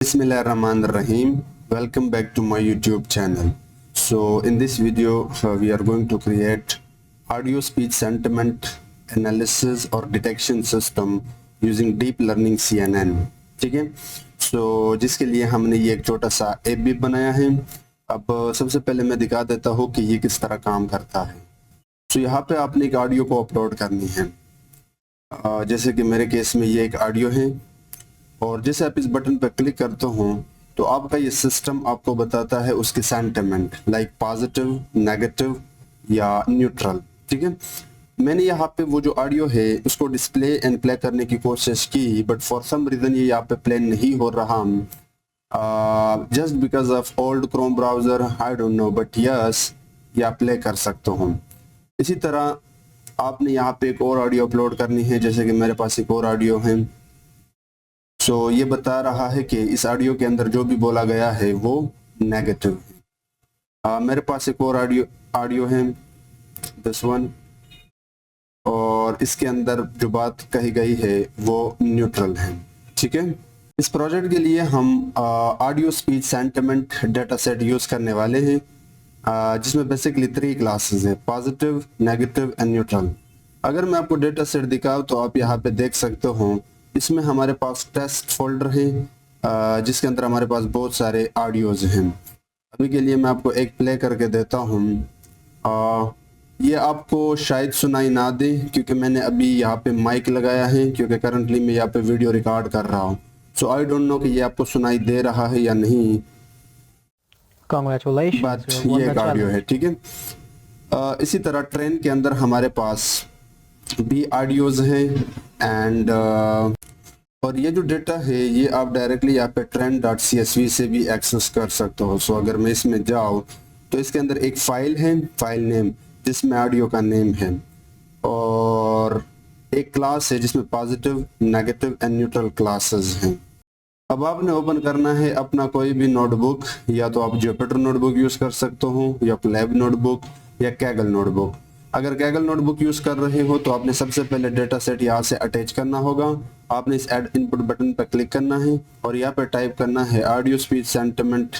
Bismillahirrahmanirrahim. Welcome back to my YouTube channel. So in this video we are going to create audio speech sentiment analysis or detection system using deep learning CNN. ठीक है, so जिसके लिए हमने ये एक छोटा सा app भी बनाया है। अब सबसे पहले मैं दिखा देता हूँ कि ये किस तरह काम करता है। तो यहाँ पे आपने एक ऑडियो को अपलोड करनी है। जैसे कि मेरे केस में ये एक ऑडियो है और जैसे आप इस बटन पर क्लिक करते हो तो आपका ये सिस्टम आपको बताता है उसके सेंटिमेंट लाइक पॉजिटिव, नेगेटिव या न्यूट्रल। ठीक है, मैंने यहाँ पे वो जो ऑडियो है उसको डिस्प्ले एंड प्ले करने की कोशिश की, बट फॉर सम रीज़न ये यहाँ पे प्ले नहीं हो रहा, just because of old Chrome browser, I don't know, but yes या प्ले कर सकते हो। इसी तरह आपने यहाँ पे एक और ऑडियो अपलोड करनी है, जैसे कि मेरे पास एक और ऑडियो है। सो ये बता रहा है कि इस ऑडियो के अंदर जो भी बोला गया है वो नेगेटिव है। मेरे पास एक और ऑडियो है, दिस वन, और इसके अंदर जो बात कही गई है वो न्यूट्रल है। ठीक है, इस प्रोजेक्ट के लिए हम audio speech sentiment data set use करने वाले हैं, जिसमें बेसिकली 3 क्लासेस है, पॉजिटिव, नेगेटिव एंड न्यूट्रल। अगर मैं आपको डेटा सेट दिखाऊँ तो आप यहाँ पे देख सकते हो, इसमें हमारे पास टेस्ट फोल्डर है जिसके अंदर हमारे पास बहुत सारे ऑडियोज़ हैं। अभी के लिए मैं आपको एक प्ले करके देता हूँ। ये आपको शायद सुनाई ना दे क्योंकि मैंने अभी यहाँ पे माइक लगाया है, क्योंकि करंटली मैं यहाँ पे वीडियो रिकॉर्ड कर रहा हूँ। सो आई डोंट नो कि ये आपको सुनाई दे रहा है या नहीं, बट ये एक ऑडियो है। ठीक है, इसी तरह ट्रेन के अंदर हमारे पास भी ऑडियोज़ हैं एंड और ये जो डेटा है ये आप डायरेक्टली यहाँ पे trend.csv से भी एक्सेस कर सकते हो। सो अगर मैं इसमें जाऊँ तो इसके अंदर एक फाइल है, फाइल नेम, जिसमें ऑडियो का नेम है, और एक क्लास है जिसमें positive, negative and neutral classes हैं। अब आपने ओपन करना है अपना कोई भी नोटबुक, या तो आप जुपिटर नोटबुक यूज़ कर सकते हो या प्लेब नोटबुक या कैगल नोटबुक। अगर कैगल नोटबुक यूज़ कर रहे हो तो आपने सबसे पहले डेटा सेट यहाँ से अटैच करना होगा। आपने इस ऐड इनपुट बटन पर क्लिक करना है और यहाँ पर टाइप करना है ऑडियो स्पीच सेंटिमेंट,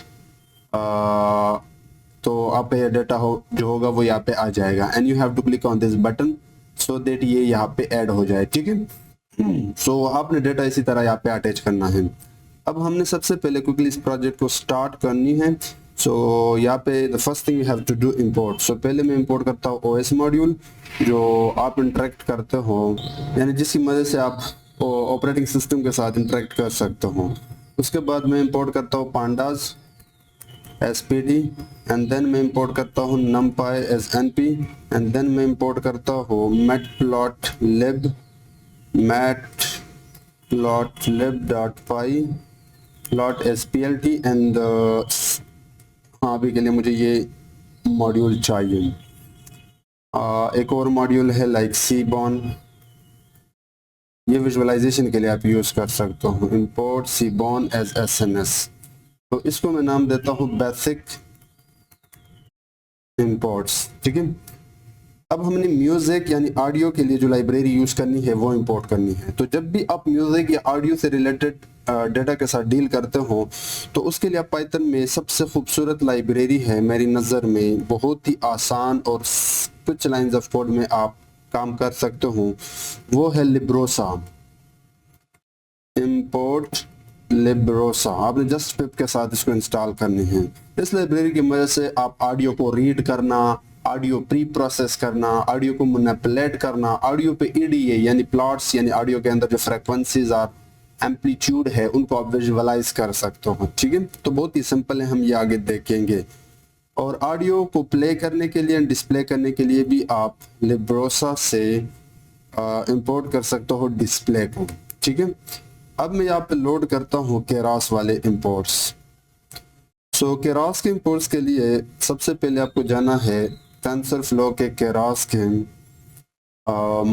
तो आप ये डेटा जो होगा वो यहाँ पे आ जाएगा and you have to click on this button so that ये यहाँ पे ऐड हो जाए। ठीक है, सो आपने डेटा इसी तरह यहाँ पे अटैच करना है। अब हमने सबसे पहले क्विकली इस प्रोजेक्ट को स्टार्ट करनी है। सो यहाँ पे the first thing you have to do import. So पहले मैं इंपोर्ट करता हूँ ओएस मॉड्यूल, जो आप इंटरेक्ट करते हो, यानी जिसकी मदद से आप ऑपरेटिंग सिस्टम के साथ इंटरेक्ट कर सकते हो। उसके बाद मैं इंपोर्ट करता हूँ पांडास SPD, एंड देन मैं इंपोर्ट करता हूँ numpy as NP, and then मैं इंपोर्ट करता हूँ matplotlib matplotlib.py plot.splt एंड हाँ, अभी के लिए मुझे ये मॉड्यूल चाहिए। एक और मॉड्यूल है लाइक सीबॉन, ये विजुअलाइजेशन के लिए आप यूज़ कर सकते हो। इंपोर्ट सीबॉन एज SNS, तो इसको मैं नाम देता हूँ बेसिक इंपोर्ट्स। ठीक है, अब हमने म्यूजिक यानी ऑडियो के लिए जो लाइब्रेरी यूज़ करनी है वो इंपोर्ट करनी है। तो जब भी आप म्यूजिक या ऑडियो से रिलेटेड डेटा के साथ डील करते हो तो उसके लिए आप पाइथन में सबसे खूबसूरत लाइब्रेरी है मेरी नज़र में, बहुत ही आसान और कुछ लाइन्स ऑफ कोड में आप काम कर सकते हो, वो है लिब्रोसा। इंपोर्ट लिब्रोसा, आपने जस्ट पिप के साथ इसको इंस्टॉल करनी है। इस लाइब्रेरी की मदद से आप ऑडियो को रीड करना, ऑडियो प्री प्रोसेस करना, ऑडियो को मैनिपुलेट करना, ऑडियो पे EDA यानी प्लॉट्स यानी ऑडियो के अंदर जो फ्रीक्वेंसीज और एम्पलीट्यूड है उनको आप विजुअलाइज कर सकते हो। ठीक है, तो बहुत ही सिंपल है, हम ये आगे देखेंगे। और ऑडियो को प्ले करने के लिए, डिस्प्ले करने के लिए भी आप लिब्रोसा से इंपोर्ट कर सकते हो डिस्प्ले को। ठीक है, अब मैं यहाँ पे लोड करता हूँ केरास वाले इंपोर्ट्स। सो केरास के इंपोर्ट्स के लिए सबसे पहले आपको जाना है टेंसरफ्लो के केरास के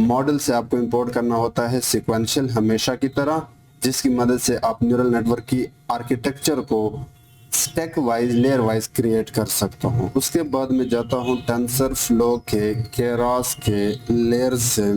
मॉडल से आपको इंपोर्ट करना होता है सिक्वेंशियल, हमेशा की तरह, जिसकी मदद से आप न्यूरल नेटवर्क की आर्किटेक्चर को stack wise, layer wise create कर सकता हूँ। उसके बाद मैं जाता हूँ टेंसरफ्लो के केरास के लेयर से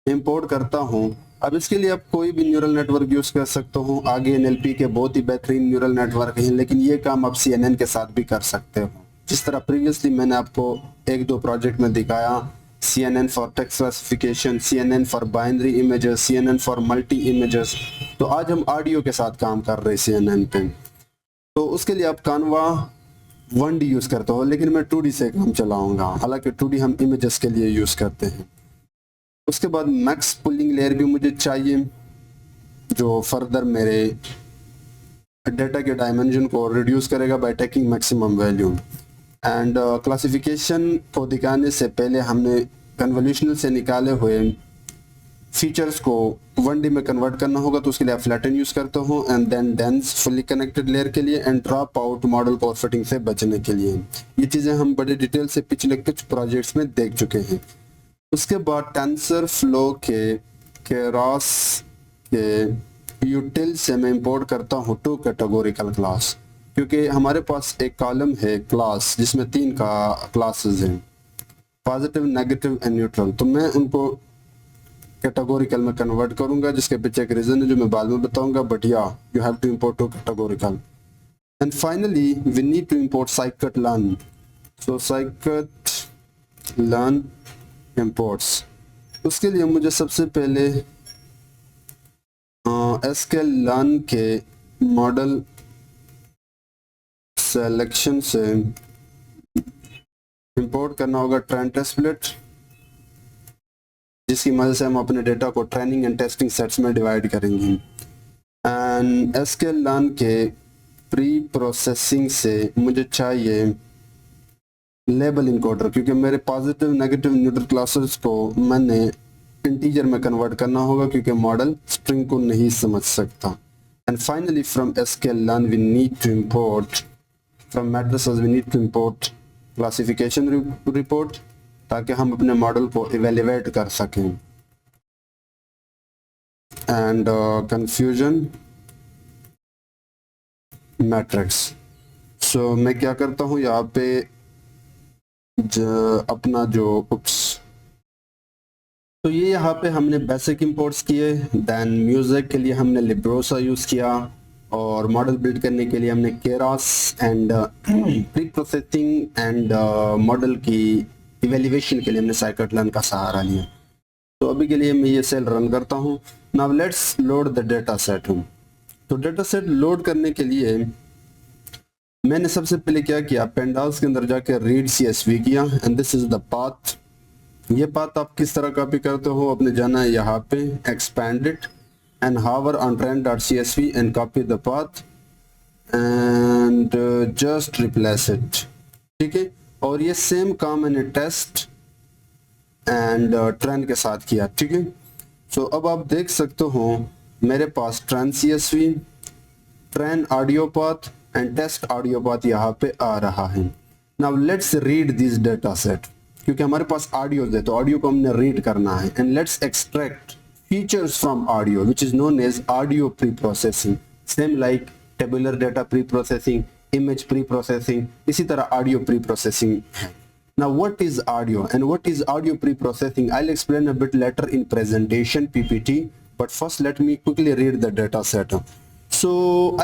इंपोर्ट करता हूँ अब इसके लिए आप कोई भी न्यूरल नेटवर्क यूज कर सकते हो। आगे एनएलपी के बहुत ही बेहतरीन न्यूरल नेटवर्क हैं, लेकिन ये काम आप सीएनएन के साथ भी कर सकते हो। जिस तरह प्रीवियसली मैंने आपको एक दो प्रोजेक्ट में दिखाया, CNN for text classification, CNN for binary images, CNN for multi images, तो आज हम ऑडियो के साथ काम कर रहे हैं CNN पे। तो उसके लिए आप कानवा 1D यूज करते हो, लेकिन मैं 2D से काम चलाऊंगा, हालांकि 2D हम इमेजेस के लिए यूज करते हैं। उसके बाद मैक्स पुलिंग लेयर भी मुझे चाहिए, जो फर्दर मेरे डेटा के डायमेंशन को रिड्यूस करेगा by taking maximum value. And classification को दिखाने से पहले हमने कन्वोल्यूशनल से निकाले हुए फीचर्स को 1D में कन्वर्ट करना होगा, तो उसके लिए आप फ्लैटन यूज करते हो, and then dense fully connected layer के लिए, एंड ड्रॉप आउट मॉडल को फिटिंग से बचने के लिए। ये चीजें हम बड़े डिटेल से पिछले कुछ प्रोजेक्ट्स में देख चुके हैं। उसके बाद टेंसर फ्लो के केरॉस के यूटिल से मैं इंपोर्ट करता हूँ 2 कैटेगोरिकल क्लास, क्योंकि हमारे पास एक कॉलम है क्लास जिसमें 3 का क्लासेस हैं, पॉजिटिव, नेगेटिव एंड न्यूट्रल। तो मैं उनको कैटेगोरिकल में कन्वर्ट करूंगा, जिसके पीछे एक रीजन है जो मैं बाद में बताऊंगा, but yeah you have to import 2 categorical. And finally we need to import scikit learn। So scikit learn imports, उसके लिए मुझे सबसे पहले sklearn के मॉडल सिलेक्शन से इंपोर्ट करना होगा ट्रेंड टेस्टप्लेट, जिसकी मदद से हम अपने डेटा को ट्रेनिंग एंड टेस्टिंग सेट्स में डिवाइड करेंगे। एंड sklearn के प्री प्रोसेसिंग से मुझे चाहिए लेबल इनकोडर, क्योंकि मेरे पॉजिटिव, नेगेटिव, न्यूट्रल क्लासेस को मैंने इंटीजर में कन्वर्ट करना होगा, क्योंकि मॉडल स्ट्रिंग को नहीं समझ सकता। And finally from sklearn we need to import, from matrices we need to import classification report, ताकि हम अपने मॉडल को इवेल्युएट कर सकें। And confusion matrix. सो मैं क्या करता हूँ यहाँ पे अपना जो तो ये यहाँ पे हमने बेसिक इंपोर्ट्स किए, देन म्यूजिक के लिए हमने लिब्रोसा यूज किया, और मॉडल बिल्ड करने के लिए हमने Keras and pre processing and model की इवेल्युएशन के लिए हमने scikit learn का सहारा लिया। तो अभी के लिए मैं ये सेल रन करता हूँ। Now let's load the data set. तो डेटा सेट लोड करने के लिए मैंने सबसे पहले क्या किया, पेंडाल्स के अंदर जाके रीड CSV किया, and this is the path. ये पाथ आप किस तरह कॉपी करते हो, अपने जाना है यहाँ पे expand it and hover on trend.csv and copy the path and just replace it, ठीक है। और ये सेम काम मैंने टेस्ट एंड ट्रेंड के साथ किया, ठीक है। सो अब आप देख सकते हो मेरे पास trained CSV, trained audio path and test audio path यहाँ पे आ रहा है। Now let's read this data set, क्योंकि हमारे पास ऑडियो है तो ऑडियो को हमने रीड करना है। And let's extract features from audio, which is known as audio pre-processing, same like tabular data pre-processing, image pre-processing, इसी तरह audio pre-processing है। Now what is audio and what is audio pre-processing? I'll explain a bit later in presentation PPT, but first let me quickly read the data set. So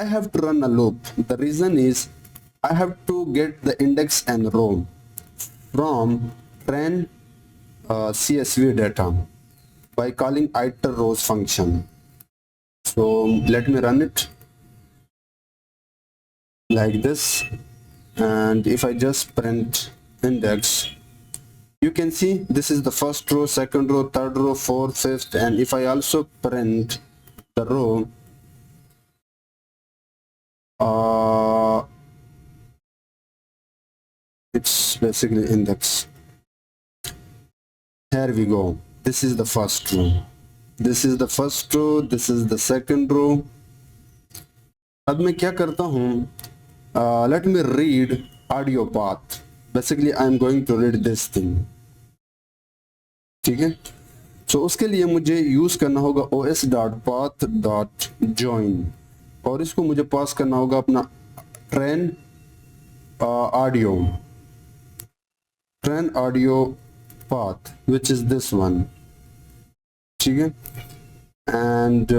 I have to run a loop. The reason is I have to get the index and row from trend CSV data by calling iter rows function. So let me run it like this, and if I just print index, you can see this is the first row, second row, third row, fourth, fifth, and if I also print the row it's basically index. Here we go. This is the first row, this is the first row, this is the second row. अब मैं क्या करता हूँ, let me read audio path. Basically I am going to read this thing, ठीक है। So उसके लिए मुझे यूज करना होगा os.path.join, और इसको मुझे पास करना होगा अपना trend audio path, which is this one, ठीक है। and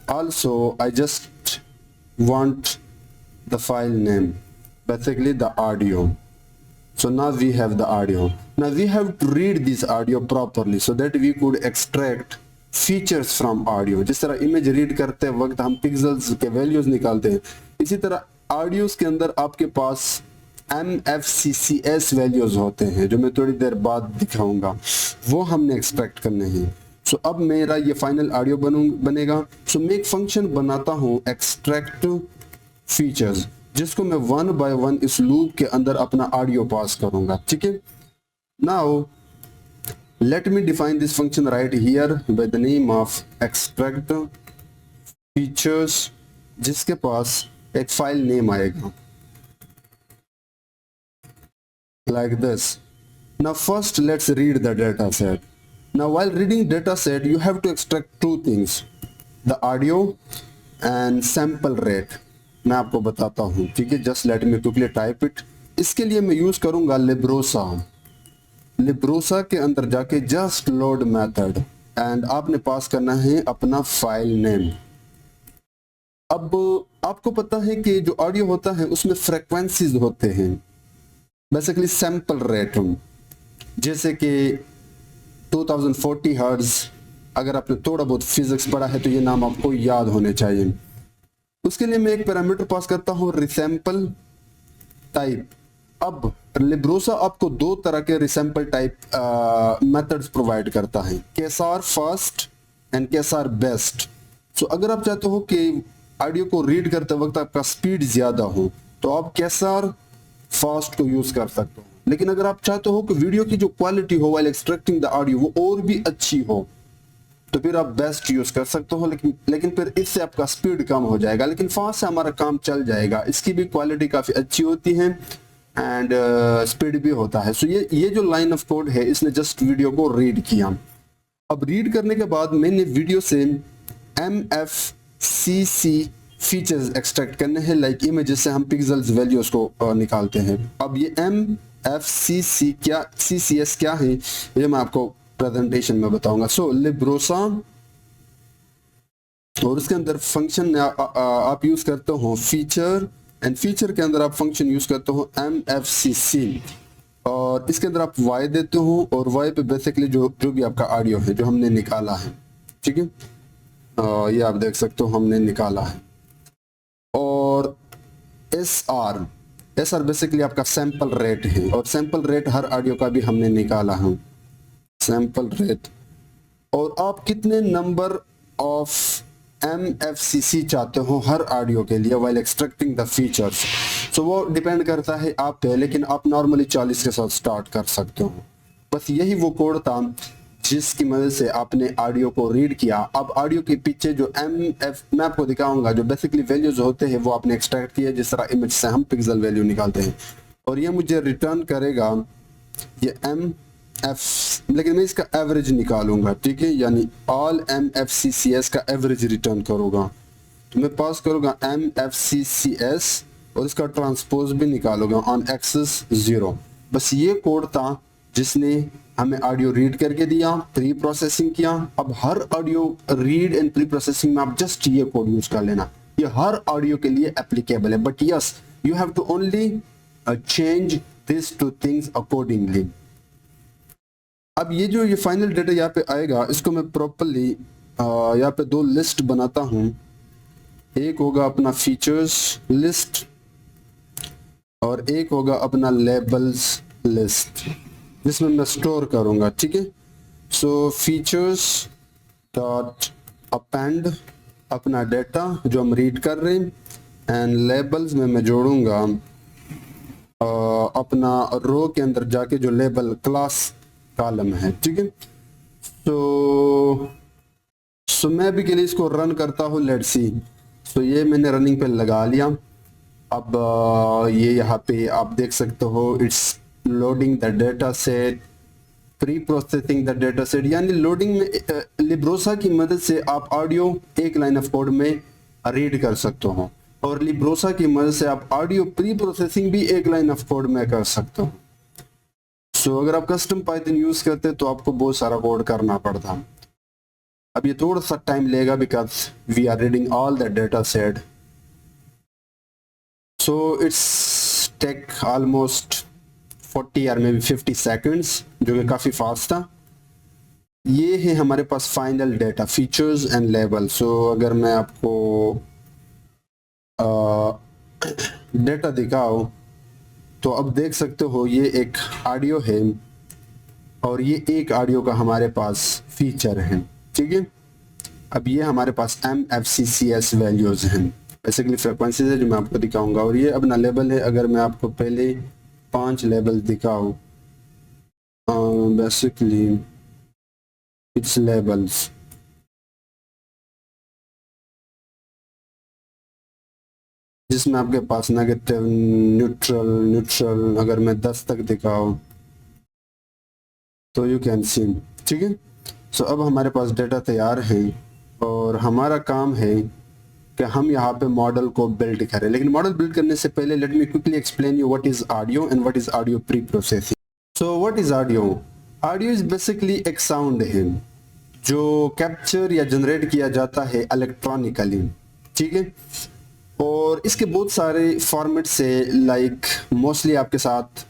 also I just want the file name, basically the audio. So now we have the audio. Now we have to read this audio properly so that we could extract features from audio. जिस तरह image read करते वक्त हम pixels के values निकालते हैं, इसी तरह ऑडियोज के अंदर आपके पास MFCCS वैल्यूज होते हैं, जो मैं थोड़ी देर बाद दिखाऊंगा, वो हमने एक्सट्रैक्ट करने हैं। सो अब मेरा ये फाइनल ऑडियो बनेगा। सो मैं एक फंक्शन बनाता हूँ एक्सट्रैक्ट फीचर्स, जिसको मैं 1 by 1 इस लूप के अंदर अपना ऑडियो पास करूंगा। ठीक है, now let me define this function right here by the name of extract features, जिसके पास एक फाइल नेम आएगा like this. Now first let's read the data set. Now while reading data set you have to extract two things, the audio and sample rate. मैं आपको बताता हूँ, ठीक है, just let me quickly type it. इसके लिए मैं use करूंगा लिब्रोसा। लिब्रोसा के अंदर जाके जस्ट लोड मेथड एंड आपने पास करना है अपना फाइल नेम। अब आपको पता है कि जो ऑडियो होता है उसमें फ्रीक्वेंसीज होते हैं, बेसिकली सैंपल रेट, जैसे कि 2040 हर्ट्ज। अगर आपने थोड़ा बहुत फिजिक्स पढ़ा है तो ये नाम आपको याद होने चाहिए। उसके लिए मैं एक पैरामीटर पास करता हूँ रिसैंपल टाइप। अब लिब्रोसा आपको दो तरह के रिसैंपल टाइप मेथड्स प्रोवाइड करता है, केसार फास्ट एंड केसार बेस्ट। सो अगर आप चाहते हो कि ऑडियो को रीड करते वक्त आपका स्पीड ज्यादा हो तो आप केसार फास्ट को यूज कर सकते हो, लेकिन अगर आप चाहते हो कि वीडियो की जो क्वालिटी हो वाइल एक्सट्रैक्टिंग द ऑडियो वो और भी अच्छी हो तो फिर आप बेस्ट यूज कर सकते हो, लेकिन फिर इससे आपका स्पीड कम हो जाएगा, लेकिन फास्ट से हमारा काम चल जाएगा। इसकी भी क्वालिटी काफी अच्छी होती है एंड स्पीड भी होता है। सो ये जो लाइन ऑफ कोड है इसने जस्ट वीडियो को रीड किया। अब रीड करने के बाद मैंने वीडियो से MFCC फीचर्स एक्सट्रैक्ट करने हैं, लाइक इमेजेस से हम पिक्सल्स वैल्यूज को निकालते हैं। अब ये MFCC क्या CCS क्या है ये मैं आपको प्रेजेंटेशन में बताऊंगा। सो लिब्रोसा और उसके अंदर फंक्शन आप यूज करते हो फीचर, एंड फीचर के अंदर आप फंक्शन यूज करते हो MFCC, और इसके अंदर आप y देते हो और y पे बेसिकली जो भी आपका ऑडियो है जो हमने निकाला है, ठीक है, ये आप देख सकते हो हमने निकाला है। और SR बेसिकली आपका सैंपल रेट है, और सैंपल रेट हर ऑडियो का भी हमने निकाला है, सैंपल रेट। और आप कितने नंबर ऑफ MFCC चाहते हो हर ऑडियो के लिए वाइल एक्सट्रैक्टिंग द फीचर्स, सो वो डिपेंड करता है आप पे, लेकिन आप नॉर्मली 40 के साथ स्टार्ट कर सकते हो। बस यही वो कोड था जिसकी मदद से आपने ऑडियो को रीड किया। अब ऑडियो के पीछे जो मैं आपको दिखाऊंगा जो बेसिकली वैल्यूज होते हैं वो आपने एक्सट्रैक्ट किया, जिस तरह इमेज से हम पिक्सल वैल्यू निकालते हैं, और ये मुझे रिटर्न करेगा ये MF, लेकिन मैं इसका एवरेज निकालूंगा, ठीक है, यानी ऑल MFCCS का एवरेज रिटर्न करूंगा। तो मैं पास करूंगा MFCCS और इसका ट्रांसपोज भी निकालूंगा ऑन एक्सिस 0। बस ये कोड था जिसने हमें ऑडियो रीड करके दिया, प्री प्रोसेसिंग किया। अब हर audio read and pre processing में आप जस्ट ये कोड यूज कर लेना, ये हर ऑडियो के लिए एप्लीकेबल है, but yes you have to only change this two things accordingly. अब ये फाइनल डेटा यहाँ पे आएगा, इसको मैं प्रॉपरली यहाँ पे दो लिस्ट बनाता हूँ। एक होगा अपना फीचर्स लिस्ट और एक होगा अपना लेबल्स लिस्ट, जिसमें मैं स्टोर करूंगा, ठीक है। सो फीचर्स डॉट अपेंड अपना डेटा जो हम रीड कर रहे हैं, एंड लेबल्स में मैं जोड़ूंगा अपना रो के अंदर जाके जो लेबल क्लास कॉलम है, ठीक है। सो मैं भी के लिए इसको रन करता हूँ, लेट्स सी। सो ये मैंने रनिंग पे लगा लिया। अब ये यहाँ पे आप देख सकते हो it's loading the data set, pre processing the data set, यानी लोडिंग में लिब्रोसा की मदद से आप ऑडियो एक लाइन ऑफ कोड में रीड कर सकते हो, और लिब्रोसा की मदद से आप ऑडियो प्री प्रोसेसिंग भी एक लाइन ऑफ कोड में कर सकते हो। सो अगर आप कस्टम पाइथन यूज करते तो आपको बहुत सारा कोड करना पड़ता। अब ये थोड़ा सा टाइम लेगा because we are reading all the data set, so it's take almost 40 या मे बी 50 सेकेंड्स, जो कि काफ़ी फास्ट था। ये है हमारे पास final data, features and label. So अगर मैं आपको डेटा दिखाऊं तो अब देख सकते हो ये एक ऑडियो है और ये एक ऑडियो का हमारे पास फीचर है, ठीक है। अब ये हमारे पास MFCCS वैल्यूज हैं, बेसिकली फ्रिक्वेंसीज है जो मैं आपको दिखाऊंगा। और ये अपना लेबल है। अगर मैं आपको पहले 5 लेबल दिखाऊं, बेसिकली इट्स लेबल्स, जिसमें आपके पास नेगेटिव, न्यूट्रल, न्यूट्रल, अगर मैं 10 तक दिखाऊं तो यू कैन सी, ठीक है। सो अब हमारे पास डेटा तैयार है और हमारा काम है कि हम यहाँ पे मॉडल को बिल्ड करें। लेकिन मॉडल बिल्ड करने से पहले let me quickly explain you what is audio and what is audio pre processing. So what is audio? Audio is basically एक साउंड है जो कैप्चर या जनरेट किया जाता है इलेक्ट्रॉनिकली, ठीक है। और इसके बहुत सारे फॉर्मेट से, लाइक मोस्टली आपके साथ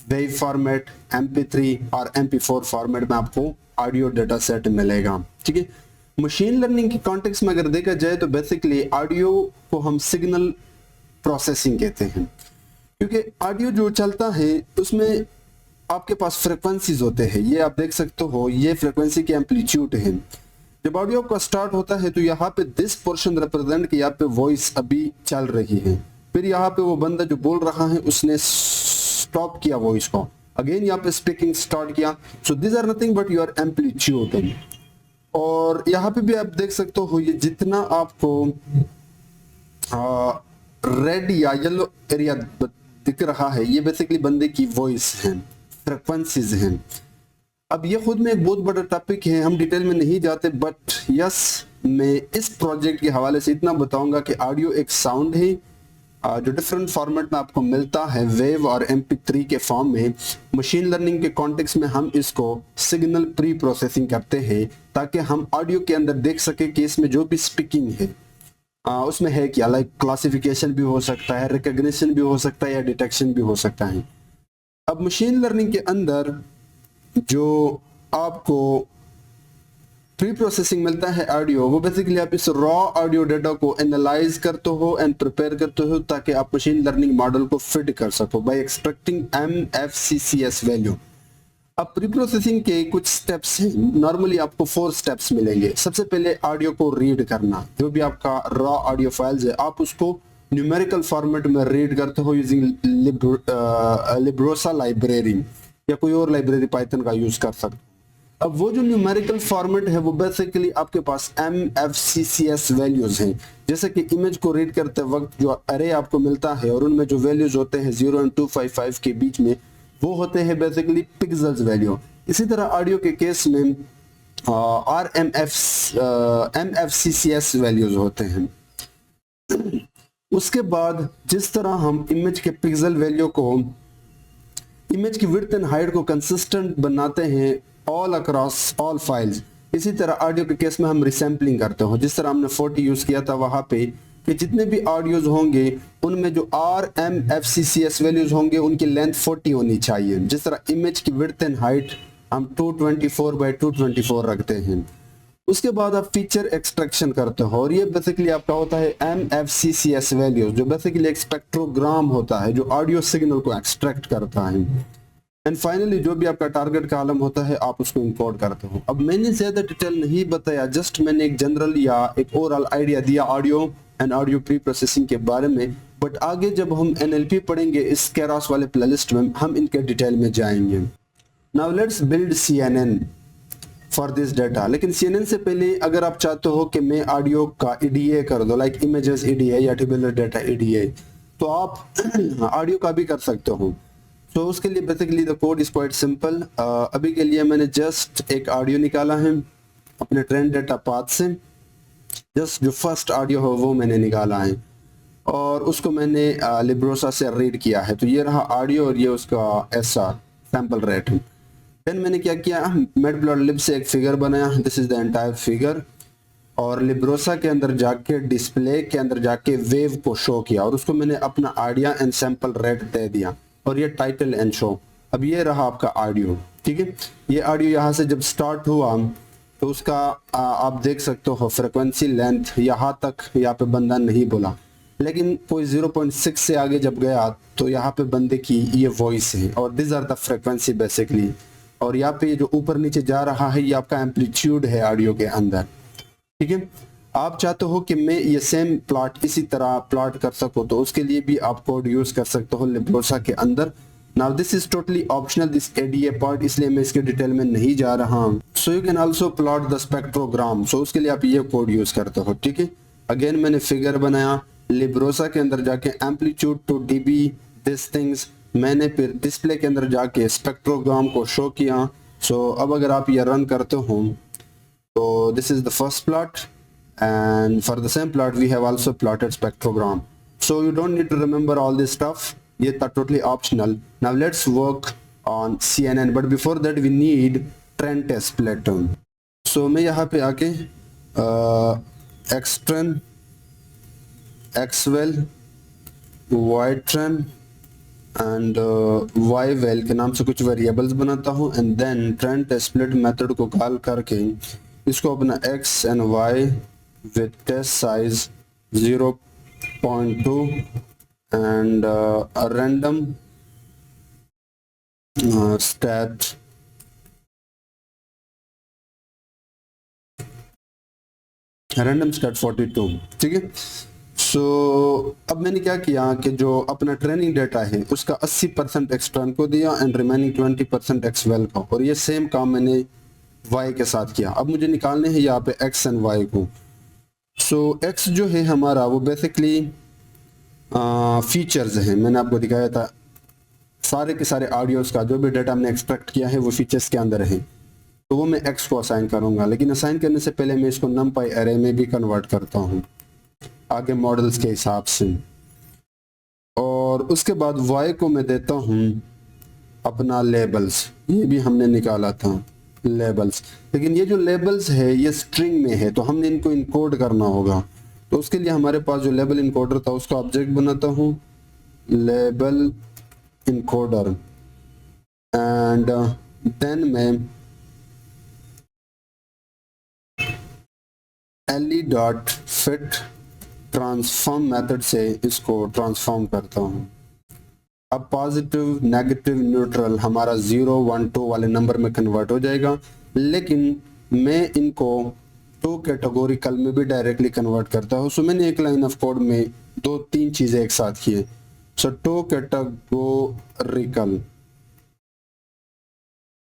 वेव फॉर्मेट, MP3 और MP4 फॉर्मेट में आपको ऑडियो डेटा सेट मिलेगा, ठीक है। मशीन लर्निंग के कॉन्टेक्स्ट में अगर देखा जाए तो बेसिकली ऑडियो को हम सिग्नल प्रोसेसिंग कहते हैं, क्योंकि ऑडियो जो चलता है उसमें आपके पास फ्रिक्वेंसीज होते हैं। ये आप देख सकते हो, ये फ्रिक्वेंसी के एम्पलीट्यूड है। जब ऑडियो का स्टार्ट होता है तो यहाँ पे दिस पोर्शन रिप्रेजेंट कि यहाँ पे वॉइस अभी चल रही है, फिर यहाँ पे वो बंदा जो बोल रहा है उसने स्टॉप किया वॉइस को, अगेन यहाँ पे स्पीकिंग स्टार्ट किया। So this are nothing but your amplitude. और यहाँ पे भी आप देख सकते हो ये जितना आपको रेड या येलो एरिया दिख रहा है ये बेसिकली बंदे की वॉइस है, फ्रिक्वेंसीज हैं। अब ये खुद में एक बहुत बड़ा टॉपिक है, हम डिटेल में नहीं जाते, बट यस मैं इस प्रोजेक्ट के हवाले से इतना बताऊंगा कि ऑडियो एक साउंड है जो डिफरेंट फॉर्मेट में आपको मिलता है, वेव और MP3 के फॉर्म में। मशीन लर्निंग के कॉन्टेक्स्ट में हम इसको सिग्नल प्री प्रोसेसिंग करते हैं ताकि हम ऑडियो के अंदर देख सके कि इसमें जो भी स्पीकिंग है उसमें है क्या, लाइक क्लासिफिकेशन भी हो सकता है, रिकॉग्निशन भी हो सकता है या डिटेक्शन भी हो सकता है। अब मशीन लर्निंग के अंदर जो आपको प्री प्रोसेसिंग मिलता है ऑडियो, वो बेसिकली आप इस रॉ ऑडियो डेटा को एनालाइज करते हो एंड प्रिपेयर करते हो ताकि आप मशीन लर्निंग मॉडल को फिट कर सको बाय एक्सट्रैक्टिंग MFCCS वैल्यू। अब प्री प्रोसेसिंग के कुछ स्टेप्स हैं, नॉर्मली आपको 4 स्टेप्स मिलेंगे। सबसे पहले ऑडियो को रीड करना, जो भी आपका रॉ ऑडियो फाइल्स है आप उसको न्यूमेरिकल फॉर्मेट में रीड करते हो यूजिंग लिब्रोसा लाइब्रेरी या कोई और लाइब्रेरी पाइथन का यूज कर सकते। अब वो जो न्यूमेरिकल फॉर्मेट है वो बेसिकली आपके पास MFCCS वैल्यूज हैं। जैसे कि इमेज को रीड करते वक्त जो अरे आपको मिलता है और उनमें जो वैल्यूज होते हैं 0 और 255 के बीच में, वो होते हैं बेसिकली पिक्सेल्स वैल्यू। इसी तरह ऑडियो के केस में MFCCS वैल्यूज होते हैं। उसके बाद जिस तरह हम इमेज के पिक्सल वैल्यू को, इमेज की विड्थ एंड हाइट को कंसिस्टेंट बनाते हैं ऑल अक्रॉस ऑल फाइल्स, इसी तरह ऑडियो के केस में हम रिसैम्पलिंग करते हो। जिस तरह हमने 40 यूज किया था वहां पे कि जितने भी ऑडियोज होंगे उनमें जो RMFCCS वैल्यूज होंगे उनकी लेंथ 40 होनी चाहिए। जिस तरह इमेज की विड्थ एंड हाइट हम 224x224 रखते हैं। उसके बाद आप फीचर एक्सट्रैक्शन करते हो और ये बेसिकली आपका होता है MFCCS वैल्यूज, जो बेसिकली एक स्पेक्ट्रोग्राम होता है जो ऑडियो सिग्नल को एक्सट्रैक्ट करता है। एंड फाइनली जो भी आपका टारगेट कॉलम होता है आप उसको इंपोर्ट करते हो। अब मैंने ज्यादा डिटेल नहीं बताया, जस्ट मैंने एक जनरल या एक ओवरऑल आइडिया दिया audio and audio pre processing के बारे में। बट आगे जब हम NLP पढ़ेंगे इस केरॉस वाले प्लेलिस्ट में हम इनके डिटेल में जाएंगे। Now let's build CNN for this data. लेकिन CNN से पहले अगर आप चाहते हो कि मैं ऑडियो का EDA कर दो, लाइक इमेजेस EDA या टेबुलर डाटा EDA, तो आप ऑडियो का भी कर सकते हो। तो उसके लिए basically the code is quite simple. अभी के लिए मैंने जस्ट एक ऑडियो निकाला है अपने ट्रेंड डाटा पाथ से, जस्ट जो फर्स्ट ऑडियो हो वो मैंने निकाला है और उसको मैंने लिब्रोसा से रीड किया है। तो ये रहा ऑडियो और ये उसका SR सैंपल रेट है। देन मैंने क्या किया, मैटप्लॉटलिब से एक फिगर बनाया, this is the entire figure. और लिब्रोसा के अंदर जाके डिस्प्ले के अंदर जाके वेव को शो किया और उसको मैंने अपना ऑडियो एंड सैंपल रेट दे दिया और ये टाइटल एंड शो। अब ये रहा आपका ऑडियो, ठीक है। ये ऑडियो यहाँ से जब स्टार्ट हुआ तो उसका आप देख सकते हो फ्रिक्वेंसी लेंथ यहाँ तक, यहाँ पे बंदा नहीं बोला, लेकिन कोई 0.6 से आगे जब गया तो यहाँ पे बंदे की ये वॉइस है और this are the frequency basically. और यहाँ पे ये जो ऊपर नीचे जा रहा है ये आपका एम्पलीट्यूड है ऑडियो के अंदर, ठीक है। आप चाहते हो कि मैं ये सेम प्लॉट इसी तरह प्लॉट कर सकूं तो उसके लिए भी आप कोड यूज कर सकते हो लिब्रोसा के अंदर। Now this is totally optional this EDA part, इसलिए मैं इसके डिटेल में नहीं जा रहा हूं। So you can also plot the spectrogram, so उसके लिए आप ये कोड यूज करते हो, ठीक है। अगेन मैंने फिगर बनाया, लिब्रोसा के अंदर जाके amplitude to DB this things, मैंने फिर डिस्प्ले के अंदर जाके स्पेक्ट्रोग्राम को शो किया। सो अब अगर आप ये रन करते हो तो this is the first plot, and for the same plot we have also plotted spectrogram. So you don't need to remember all this stuff, ये totally optional. Now let's work on CNN, but before that we need trend test split. So मैं यहाँ पे आके xtrend, xvel, ytrend and yvel के नाम से कुछ variables बनाता हूँ and then train test split method को कॉल करके इसको अपना x and y with test size 0.2 and random state random state 42, ठीक है। सो अब मैंने क्या किया कि जो अपना ट्रेनिंग डेटा है उसका 80% एक्सटर्न को दिया एंड रिमेनिंग 20% एक्सवेल को, और ये सेम काम मैंने y के साथ किया। अब मुझे निकालने हैं यहाँ पे x एंड y को। सो x जो है हमारा वो बेसिकली फीचर्स हैं, मैंने आपको दिखाया था सारे के सारे ऑडियोज का जो भी डेटा हमने एक्सट्रैक्ट किया है वो फीचर्स के अंदर है, तो वो मैं x को असाइन करूँगा। लेकिन असाइन करने से पहले मैं इसको numpy एरे में भी कन्वर्ट करता हूँ आगे मॉडल्स के हिसाब से, और उसके बाद y को मैं देता हूँ अपना लेबल्स, ये भी हमने निकाला था लेबल्स। लेकिन ये जो लेबल्स है ये स्ट्रिंग में है तो हमने इनको इनकोड करना होगा, तो उसके लिए हमारे पास जो लेबल इनकोडर था उसका ऑब्जेक्ट बनाता हूँ लेबल इनकोडर एंड देन मैं le.fit ट्रांसफॉर्म मेथड से इसको ट्रांसफॉर्म करता हूँ। अब पॉजिटिव नेगेटिव न्यूट्रल हमारा 0 1 2 वाले नंबर में कन्वर्ट हो जाएगा, लेकिन मैं इनको 2 कैटेगोरिकल में भी डायरेक्टली कन्वर्ट करता हूँ। सो मैंने एक लाइन ऑफ कोड में 2-3 चीजें एक साथ की है। सो 2 कैटेगोरिकल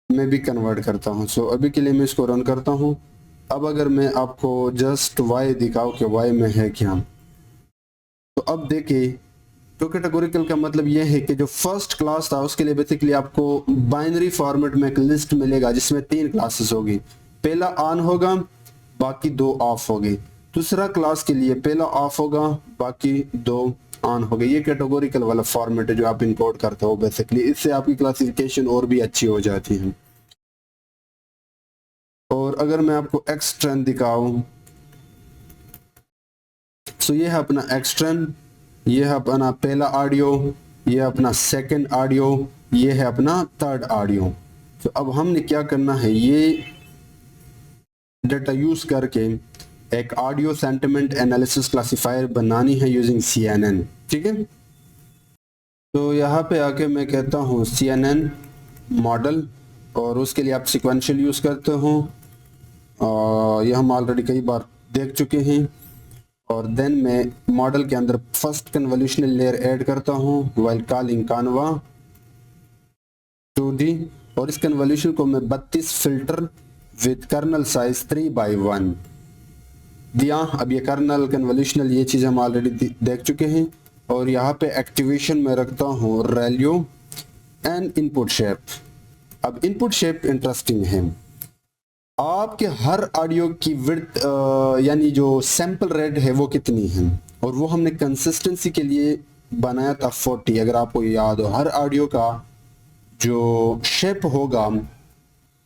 में भी कन्वर्ट करता हूँ। सो अभी के लिए मैं इसको रन करता हूँ। अब अगर मैं आपको जस्ट y दिखाऊं कि y में है क्या, तो अब देखिए 2 कैटेगोरिकल का मतलब ये है कि जो फर्स्ट क्लास था उसके लिए बेसिकली आपको बाइनरी फॉर्मेट में एक लिस्ट मिलेगा जिसमें 3 क्लासेस होगी, पहला ऑन होगा बाकी 2 ऑफ होगी। दूसरा क्लास के लिए पहला ऑफ होगा बाकी 2 ऑन हो गए। ये कैटेगोरिकल वाला फॉर्मेट है जो आप इंपोर्ट करते हो बेसिकली, इससे आपकी क्लासिफिकेशन और भी अच्छी हो जाती है। और अगर मैं आपको एक्सट्रेंड दिखाऊं, सो ये है अपना एक्सट्रेंड, ये है अपना पहला ऑडियो, ये अपना सेकंड ऑडियो, ये है अपना थर्ड ऑडियो। तो अब हमने क्या करना है, ये डेटा यूज करके एक ऑडियो सेंटिमेंट एनालिसिस क्लासिफायर बनानी है यूजिंग CNN, ठीक है। तो यहाँ पे आके मैं कहता हूँ CNN मॉडल, और उसके लिए आप सिक्वेंशियल यूज करते हो, और ये हम ऑलरेडी कई बार देख चुके हैं। और देन मैं मॉडल के अंदर फर्स्ट कन्वोल्यूशनल लेयर ऐड करता हूँ व्हाइल कॉलिंग कानवा 2D, और इस कन्वोल्यूशन को मैं 32 फिल्टर विद कर्नल साइज 3/1 दिया। अब ये कर्नल कन्वोल्यूशनल ये चीज़ हम ऑलरेडी देख चुके हैं। और यहाँ पे एक्टिवेशन में रखता हूँ रैलियो एंड इनपुट शेप। अब इनपुट शेप इंटरेस्टिंग है, आपके हर ऑडियो की विड्थ यानी जो सैंपल रेट है वो कितनी है, और वो हमने कंसिस्टेंसी के लिए बनाया था 40। अगर आपको याद हो, हर ऑडियो का जो शेप होगा,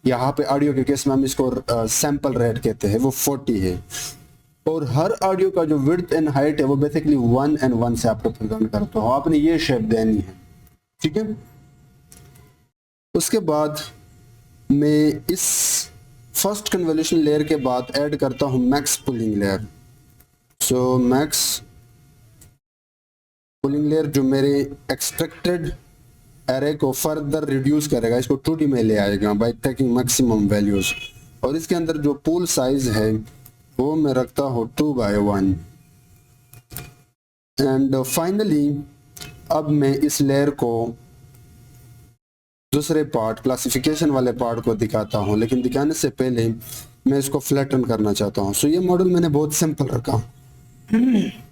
यहाँ पे ऑडियो के केस में हम इसको सैंपल रेट कहते हैं, वो 40 है। और हर ऑडियो का जो विड्थ एंड हाइट है वो बेसिकली 1 and 1 से आपको प्रेजेंट करता हो। आपने ये शेप देनी है, ठीक है। उसके बाद मैं इस फर्स्ट कन्वोल्यूशन लेयर के बाद ऐड करता हूं मैक्स पुलिंग लेयर। सो मैक्स पुलिंग लेयर जो मेरे एक्सट्रैक्टेड एरे को फर्दर रिड्यूस करेगा, इसको 2D में ले आएगा बाय टेकिंग मैक्सिमम वैल्यूज। और इसके अंदर जो पूल साइज है वो मैं रखता हूँ 2/1। एंड फाइनली अब मैं इस लेयर को दूसरे पार्ट क्लासिफिकेशन वाले पार्ट को दिखाता हूँ, लेकिन दिखाने से पहले मैं इसको फ्लैटन करना चाहता हूँ। सो ये मॉडल मैंने बहुत सिंपल रखा,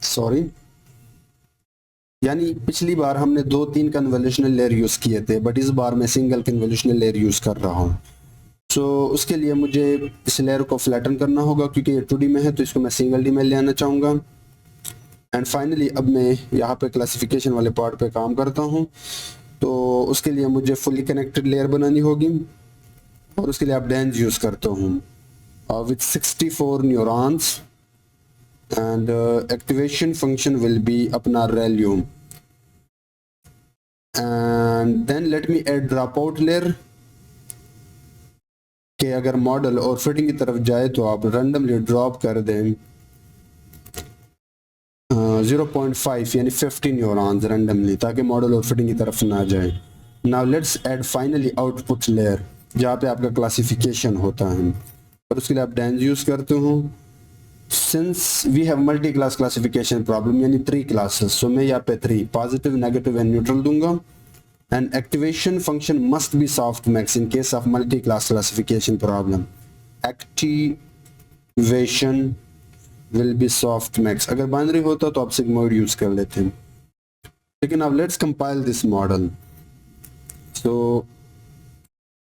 सॉरी, यानी पिछली बार हमने 2-3 कन्वोल्यूशनल लेयर यूज किए थे, बट इस बार मैं सिंगल कन्वोल्यूशनल लेयर यूज कर रहा हूँ। सो उसके लिए मुझे इस लेयर को फ्लैटन करना होगा, क्योंकि ये 2D में है तो इसको मैं सिंगल डी में ले आना चाहूँगा। एंड फाइनली अब मैं यहाँ पे क्लासिफिकेशन वाले पार्ट पे काम करता हूँ। तो उसके लिए मुझे फुली कनेक्टेड लेयर बनानी होगी, और उसके लिए आप डेंस यूज करता हूँ with 64 neurons. And activation function will be अपना relu. And then let me add dropout layer कि अगर मॉडल और फिटिंग की तरफ जाए तो आप रैंडमली ड्रॉप कर दें 0.5 यानी 50 न्यूरॉन्स रैंडमली, ताकि मॉडल और फिटिंग की तरफ ना जाए। Now let's add finally output layer जहाँ पे आपका क्लासिफिकेशन होता है, और उसके लिए आप डेंस यूज करते हो। Since we have multi class classification problem यानी 3 क्लासेस, सो मैं यहाँ पे 3 पॉजिटिव, नेगेटिव एंड न्यूट्रल दूंगा। And activation function must be soft max in case of multi class classification problem. Activation will be soft max. अगर binary होता तो आप sigmoid use कर लेते हैं, लेकिन अब let's compile this model. So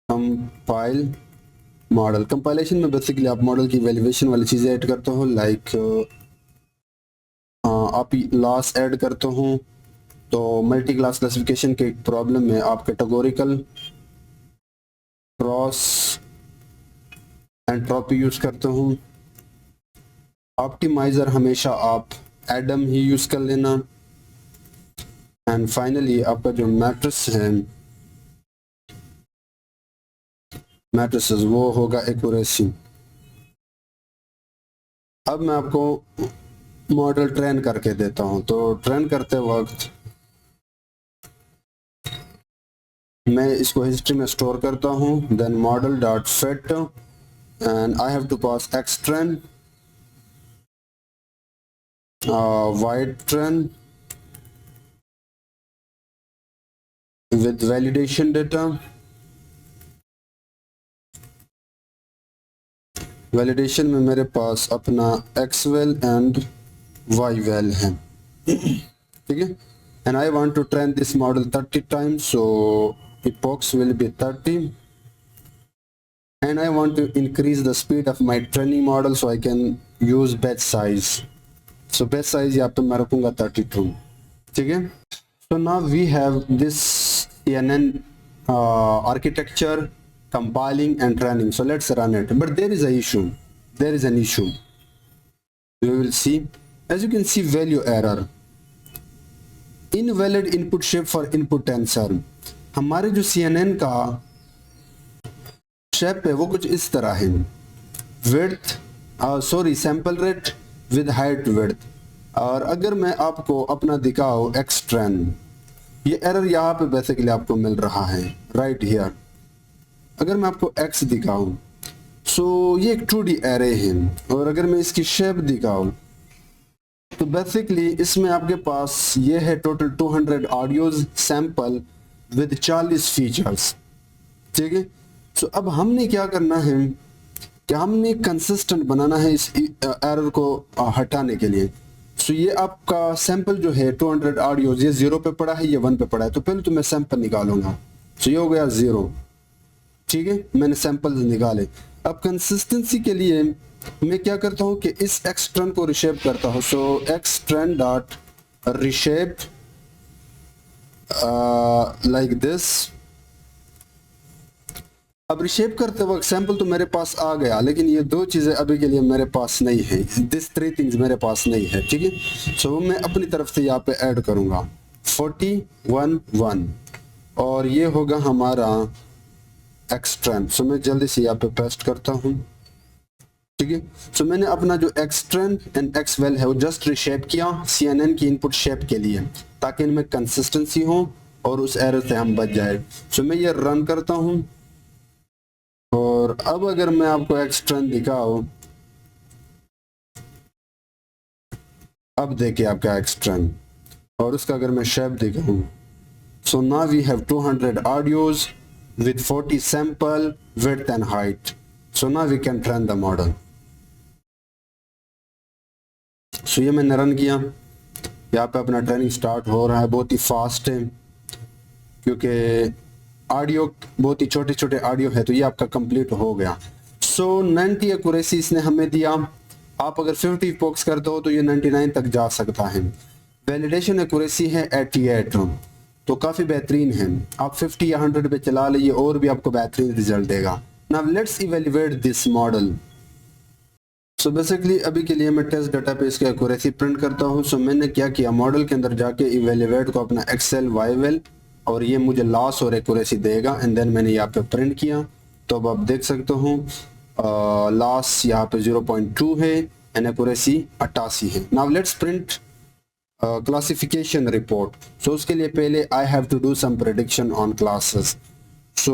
compile model. Compilation में बेसिकली आप मॉडल की वैल्यूएशन वाली चीज़ें ऐड करते हो, लाइक आप लॉस ऐड करते हो। तो मल्टी क्लास क्लासिफिकेशन के प्रॉब्लम में आप कैटेगोरिकल, क्रॉस, एंट्रोपी यूज करते हो। ऑप्टिमाइजर हमेशा आप एडम ही यूज कर लेना। एंड फाइनली आपका जो मैट्रिक्स है, मैट्रिसेस, वो होगा एक्यूरेसी। अब मैं आपको मॉडल ट्रेन करके देता हूं। तो ट्रेन करते वक्त मैं इसको हिस्ट्री में स्टोर करता हूं। Then model dot fit and I have to pass X train, Y train with validation data. Validation में मेरे पास अपना X val and Y val है, ठीक है। And I want to train this model 30 times, so epochs will be 30, and I want to increase the speed of my training model so I can use batch size. So batch size यहाँ पे मैं रखूँगा 32, ठीक है। So now we have this CNN architecture, compiling and training. So let's run it. But there is a issue. There is an issue. We will see. As you can see, value error. Invalid input shape for input tensor. हमारे जो CNN का shape है वो कुछ इस तरह है, width sorry sample rate with height width. और अगर मैं आपको अपना दिखाऊं एक्स ट्रेन, ये एरर यहाँ पे बेसिकली आपको मिल रहा है राइट हियर। अगर मैं आपको एक्स दिखाऊं, सो ये एक 2D एरे है, और अगर मैं इसकी शेप दिखाऊं तो बेसिकली इसमें आपके पास ये है total 200 audios sample with 40 features, ठीक है। सो अब हमने क्या करना है कि हमने कंसिस्टेंट बनाना है इस एरर को हटाने के लिए। सो ये आपका सैंपल जो है 200 ऑडियोज, ये 0 पे पड़ा है, ये 1 पे पड़ा है। तो पहले तो मैं सैंपल निकालूंगा। सो ये हो गया 0, ठीक है, मैंने सैंपल निकाले। अब कंसिस्टेंसी के लिए मैं क्या करता हूँ कि इस एक्स ट्रेन को रिशेप करता हूँ। So X train dot reshape like this। अब रिशेप करते वक्त सैंपल तो मेरे पास आ गया, लेकिन ये दो चीज़ें अभी के लिए मेरे पास नहीं है, दिस थ्री थिंग्स मेरे पास नहीं है, ठीक है। सो मैं अपनी तरफ से यहाँ पे ऐड करूँगा 41 और ये होगा हमारा एक्सट्रेंड। सो मैं जल्दी से यहाँ पे पेस्ट करता हूँ, ठीक है। सो मैंने अपना जो एक्सट्रेंड एंड एक्स वेल है वो जस्ट रिशेप किया CNN की इनपुट शेप के लिए, ताकि इनमें कंसिस्टेंसी हो और उस एरर से हम बच जाए। सो मैं ये रन करता हूँ और अब अगर मैं आपको एक्सट्रेंड दिखाऊं, अब देखिए आपका एक्सट्रेंड और उसका अगर मैं शेप दिखाऊं, so now we have 200 audios with 40 sample width and height. So now we can train the model. So ये मैंने रन किया, यहाँ पे अपना ट्रेनिंग स्टार्ट हो रहा है। बहुत ही फास्ट है क्योंकि ऑडियो बहुत ही छोटे छोटे ऑडियो है, तो ये आपका कंप्लीट हो गया। सो 90 एक्यूरेसी इसने हमें दिया। आप अगर 50 फोकस करते हो तो ये 99 तक जा सकता है। वैलिडेशन एक्यूरेसी है 88, तो काफ़ी बेहतरीन है। आप 50 या 100 पे चला लीजिए और भी आपको बेहतरीन रिजल्ट देगा। Now let's evaluate this model. So basically अभी के लिए मैं टेस्ट डाटा पे इसकी एक्यूरेसी प्रिंट करता हूँ। सो मैंने क्या किया, मॉडल के अंदर जाके इवेल्युएट को अपना एक्सेल वाईवेल, और ये मुझे लॉस और एक्यूरेसी देगा, एंड देन मैंने यहाँ पे प्रिंट किया। तो अब आप देख सकते हो लॉस यहाँ पे 0.2 है एंड एक्यूरेसी 88 है। Now let's print classification report. So उसके लिए पहले I have to do some prediction on classes. So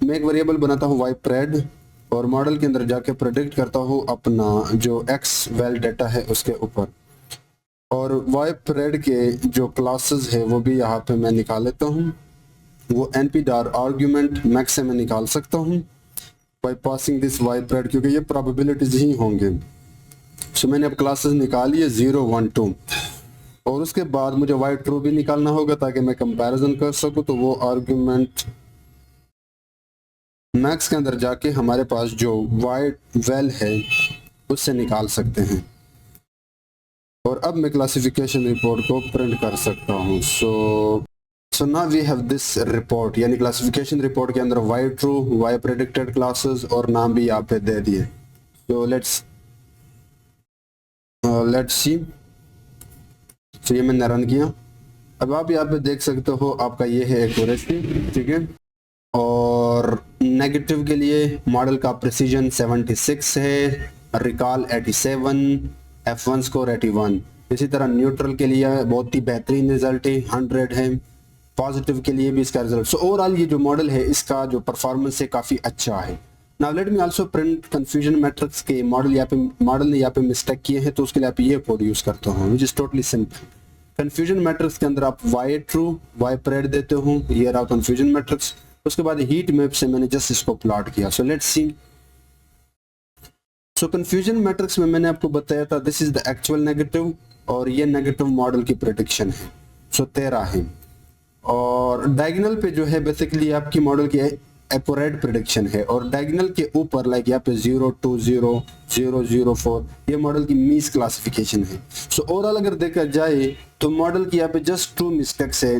मैं एक वेरिएबल बनाता हूँ वाइप्रेड, और मॉडल के अंदर जाके प्रेडिक्ट करता हूँ अपना जो एक्स वेल डाटा है उसके ऊपर, और वाइप्रेड के जो क्लासेस है वो भी यहाँ पे मैं निकाल लेता हूँ। वो np आर्ग्यूमेंट मैक्स से मैं निकाल सकता हूँ बाई पासिंग दिस वाइप्रेड, क्योंकि ये प्रोबेबिलिटीज ही होंगे। सो मैंने अब क्लासेस निकाली है 0, 1, 2, और उसके बाद मुझे वाई ट्रू भी निकालना होगा ताकि मैं कंपैरिजन कर सकूं। तो वो आर्ग्यूमेंट मैक्स के अंदर जाके हमारे पास जो वाई वेल है उससे निकाल सकते हैं, और अब मैं क्लासिफिकेशन रिपोर्ट को प्रिंट कर सकता हूं। So now we have this report, यानी क्लासिफिकेशन रिपोर्ट के अंदर Y true, Y predicted classes और नाम भी यहाँ पे दे दिए। So let's see. तो ये मैंने रन किया। अब आप यहाँ पे देख सकते हो आपका ये है एक्यूरेसी, ठीक है। और नेगेटिव के लिए मॉडल का प्रिसीजन 76 है, रिकॉल 87, F1 स्कोर 81। इसी तरह न्यूट्रल के लिए बहुत ही बेहतरीन रिजल्ट है, 100 है। पॉजिटिव के लिए भी इसका रिजल्ट। सो ओवरऑल ये जो मॉडल है इसका जो परफॉर्मेंस है काफ़ी अच्छा है। Now let me also print confusion matrix के मॉडल ने यहाँ पे मिस्टेक किए हैं, तो उसके लिए आप ये कोड यूज करते हो which is totally simple. Confusion matrix के अंदर आप वाई ट्रू, वाई प्रेड देते हो, ये रहा कंफ्यूजन मैट्रिक्स। उसके बाद हीट मैप से मैंने जस्ट इसको प्लॉट किया। सो let's C. So confusion matrix में मैंने आपको बताया था this is the actual negative, और ये नेगेटिव मॉडल की प्रेडिक्शन है। सो 13 है, और डायगोनल पे जो है बेसिकली आपकी मॉडल की एक्यूरेट प्रेडिक्शन है, और डायगोनल के ऊपर लाइक यहाँ पे 0, 2, 0, 0, 0, 4 ये मॉडल की मीस क्लासिफिकेशन है। सो ओवरऑल अगर देखा जाए तो मॉडल की यहाँ पे जस्ट 2 मिस्टेक्स है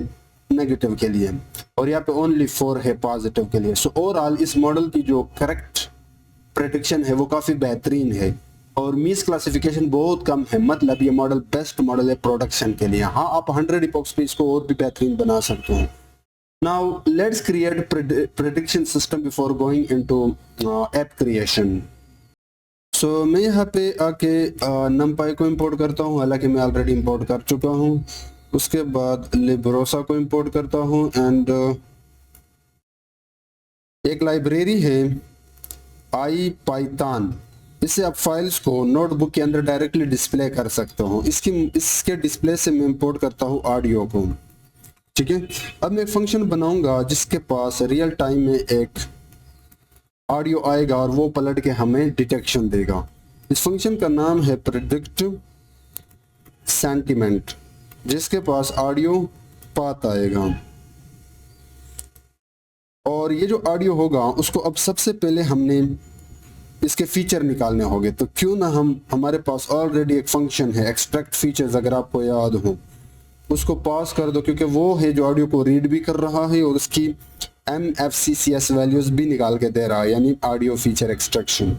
नेगेटिव के लिए, और यहाँ पे ओनली 4 है पॉजिटिव के लिए। सो ओवरऑल इस मॉडल की जो करेक्ट प्रेडिक्शन है वो काफी बेहतरीन है, और मीस क्लासिफिकेशन बहुत कम है। मतलब ये मॉडल बेस्ट मॉडल है प्रोडक्शन के लिए। हाँ, आप 100 इपॉक्स पे इसको और भी बेहतरीन बना सकते हो। Now let's create prediction system before going into app creation. So मैं यहाँ पे आके numpy को इंपोर्ट करता हूँ, हालांकि मैं ऑलरेडी इंपोर्ट कर चुका हूँ। उसके बाद लिब्रोसा को इंपोर्ट करता हूँ, एंड एक लाइब्रेरी है IPython, इससे आप फाइल्स को नोटबुक के अंदर डायरेक्टली डिस्प्ले कर सकते हो। इसके डिस्प्ले से मैं इंपोर्ट करता हूँ ऑडियो को, ठीक है। अब मैं एक फंक्शन बनाऊंगा जिसके पास रियल टाइम में एक ऑडियो आएगा और वो पलट के हमें डिटेक्शन देगा। इस फंक्शन का नाम है प्रेडिक्ट सेंटिमेंट, जिसके पास ऑडियो पाथ आएगा, और ये जो ऑडियो होगा उसको अब सबसे पहले हमने इसके फीचर निकालने होंगे। तो क्यों ना हमारे पास ऑलरेडी एक फंक्शन है एक्सट्रैक्ट फीचर्स, अगर आपको याद हो, उसको पास कर दो, क्योंकि वो है जो ऑडियो को रीड भी कर रहा है और उसकी MFCCS वैल्यूज भी निकाल के दे रहा है, यानी ऑडियो फीचर एक्सट्रैक्शन।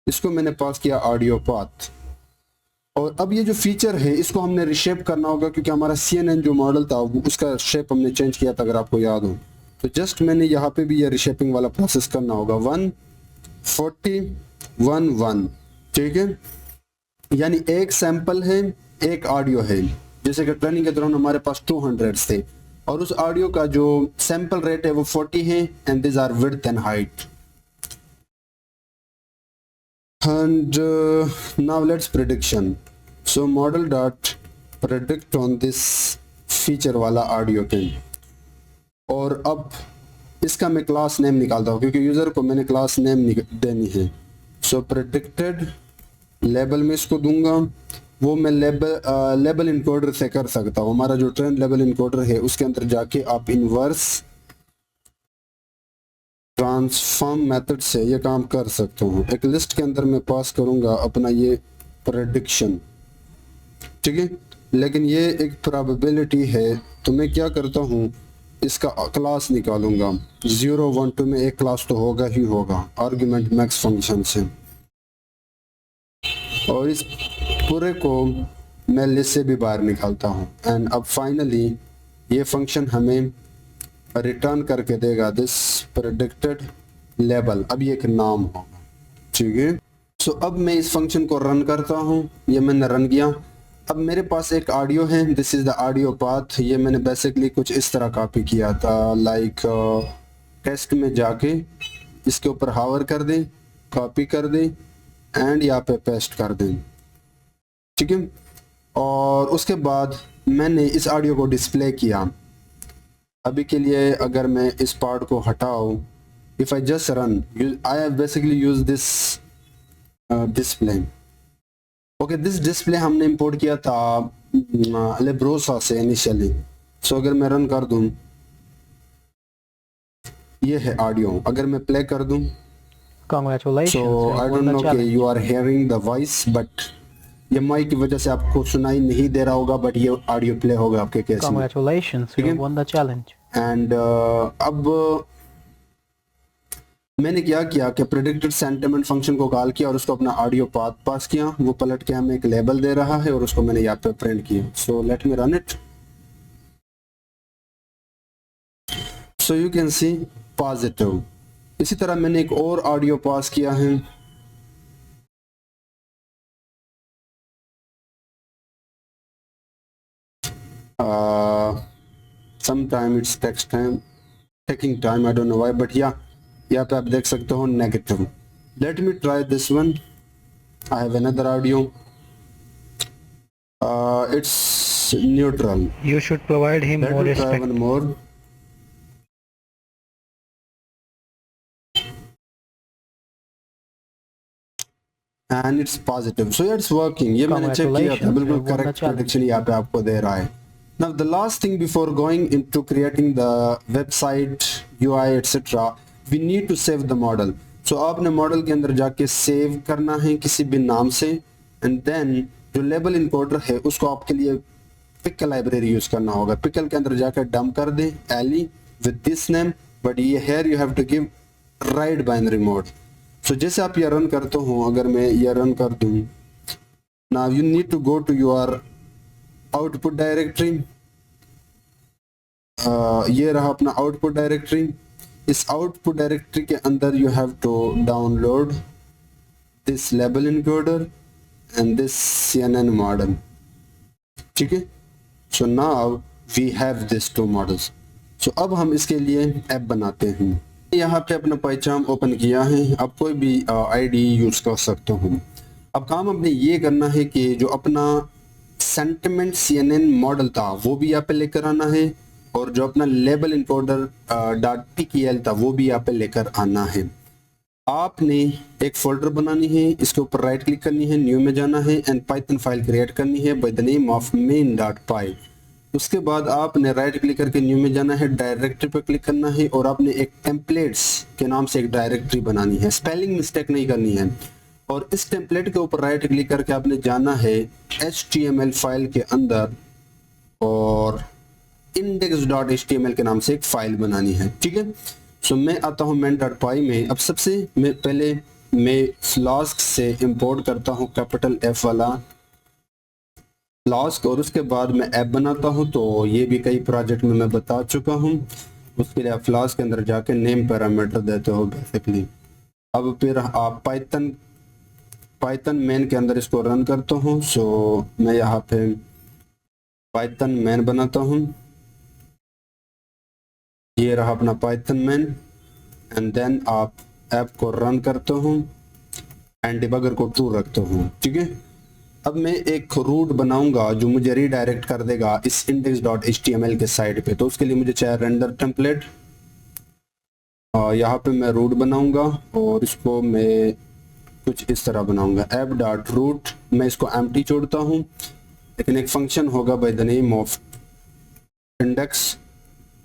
इसको मैंने पास किया ऑडियो पाथ। और अब ये जो फीचर है इसको हमने रिशेप करना होगा, क्योंकि हमारा CNN जो मॉडल था उसका शेप हमने चेंज किया था, अगर आपको याद हो। तो जस्ट मैंने यहाँ पे भी ये रिशेपिंग वाला प्रोसेस करना होगा। 141.1, ठीक है, यानी एक सैंपल है, एक ऑडियो है। जैसे कि ट्रेनिंग के दौरान हमारे पास 200 थे और उस ऑडियो का जो सैंपल रेट है वो 40 है, and this are width and height. And now let's prediction. So model dot predict on this feature वाला ऑडियो के। और अब इसका मैं क्लास नेम निकालता हूँ, क्योंकि यूज़र को मैंने क्लास नेम देनी है। सो प्रेडिक्टेड लेबल में इसको दूंगा, वो मैं लेबल इनकोडर से कर सकता हूँ। हमारा जो ट्रेंड लेबल इनकोडर है उसके अंदर जाके आप इनवर्स ट्रांसफॉर्म मेथड से ये काम कर सकते हो। एक लिस्ट के अंदर मैं पास करूंगा अपना ये प्रेडिक्शन, ठीक है, लेकिन ये एक प्रोबेबिलिटी है। तो मैं क्या करता हूँ, इसका क्लास निकालूंगा। 0 1 2 में एक क्लास तो होगा ही होगा आर्गुमेंट मैक्स फंक्शन से, और इस पूरे को मैं लिस्ट से भी बाहर निकालता हूँ। एंड अब फाइनली ये फंक्शन हमें रिटर्न करके देगा दिस प्रेडिक्टेड लेबल। अब ये एक नाम होगा, ठीक है। सो अब मैं इस फंक्शन को रन करता हूँ। ये मैंने रन किया। अब मेरे पास एक ऑडियो है, this is the audio path. ये मैंने बेसिकली कुछ इस तरह कॉपी किया था, लाइक टेस्ट में जाके इसके ऊपर हावर कर दें, कॉपी कर दें एंड यहाँ पे पेस्ट कर दें, ठीक है। और उसके बाद मैंने इस ऑडियो को डिस्प्ले किया। अभी के लिए अगर मैं इस पार्ट को हटाऊं, if I just run, I have basically use this display. Okay, this display हमने इंपोर्ट किया था लेब्रोसा से इनिशियली। सो अगर मैं रन कर दूं, ये है ऑडियो। अगर मैं प्ले कर दूं, Congratulations, so you I won don't the know कि challenge. You are hearing the voice, but ये माइक की वजह से आपको सुनाई नहीं दे रहा होगा, बट ये ऑडियो प्ले होगा आपके केस में। Congratulations, you Okay. won the challenge. And अब मैंने क्या किया कि प्रेडिक्टेड सेंटिमेंट फंक्शन को कॉल किया और उसको अपना ऑडियो पाथ पास किया। वो पलट के हमें एक लेबल दे रहा है और उसको मैंने यहाँ पे प्रिंट किया। So let me run it. So you can C positive. इसी तरह मैंने एक और ऑडियो पास किया है। sometime it's taking time, I don't know why, but yeah, यहाँ पे आप देख सकते हो negative. Let me try this one. I have another audio, it's neutral. You should provide him let more me try respect. One more. And it's positive. So it's working. ये मैंने check किया था, Congratulations, बिल्कुल you won the correct challenge. Prediction यहाँ पे आपको दे रहा है। Now the last thing before going into creating the website UI etc, we need to save the model. So आपने मॉडल के अंदर जाके सेव करना है किसी भी नाम से, एंड देन जो लेबल इनकोडर है उसको आपके लिए पिकल लाइब्रेरी यूज करना होगा। पिकल के अंदर जाकर डंप कर दें एली विद दिस नेम, बट ये here you have to give write binary mode. So जैसे आप ये रन करते हो, अगर मैं ये रन कर दूं, now you need to go to your output directory. ये रहा अपना आउटपुट डायरेक्टरी। इस आउटपुट डायरेक्टरी के अंदर you have to download this label encoder and this CNN model, ठीक है। So now we have this two models. So अब हम इसके लिए ऐप बनाते हैं। यहाँ पे अपना पहचान ओपन किया है, आप कोई भी आईडी यूज कर सकते हो। अब काम हमने ये करना है कि जो अपना सेंटिमेंट CNN मॉडल था वो भी यहाँ पे लेकर आना है, और जो अपना लेबल इनकोडर .pkl था वो भी यहाँ पे लेकर आना है। आपने एक फोल्डर बनानी है, इसके ऊपर राइट क्लिक करनी है, न्यू में जाना है एंड पाइथन फाइल क्रिएट करनी है by the name of main.py। उसके बाद आपने राइट क्लिक करके न्यू में जाना है, डायरेक्टरी पर क्लिक करना है और आपने एक टेम्पलेट्स के नाम से एक डायरेक्टरी बनानी है। स्पेलिंग मिस्टेक नहीं करनी है। और इस टेम्पलेट के ऊपर राइट क्लिक करके आपने जाना है HTML फाइल के अंदर और index.html के नाम से एक फाइल बनानी है, ठीक है। सो मैं आता हूँ main.py में। अब सबसे मैं पहले मैं फ्लास्क से इंपोर्ट करता हूँ कैपिटल F वाला फ्लास्क, और उसके बाद मैं ऐप बनाता हूँ। तो ये भी कई प्रोजेक्ट में मैं बता चुका हूँ। उसके लिए आप फ्लास्क के अंदर जाके नेम पैरामीटर देते हो बेसिकली। अब फिर आप पाइथन मेन के अंदर इसको रन करता हूँ। सो मैं यहाँ पे पाइथन मेन बनाता हूँ, ये रहा अपना पाइथन मेन, एंड देन आप ऐप को रन करते हो एंड डिबगर को ट्रू रखते हो, ठीक है। अब मैं एक रूट बनाऊंगा जो मुझे रीडायरेक्ट कर देगा इस index.html के साइड पे। तो उसके लिए मुझे चाहिए रेंडर टेम्पलेट। यहाँ पे मैं रूट बनाऊंगा और इसको मैं कुछ इस तरह बनाऊंगा app.root। मैं इसको एम्प्टी छोड़ता हूँ, लेकिन एक फंक्शन होगा by the name of index,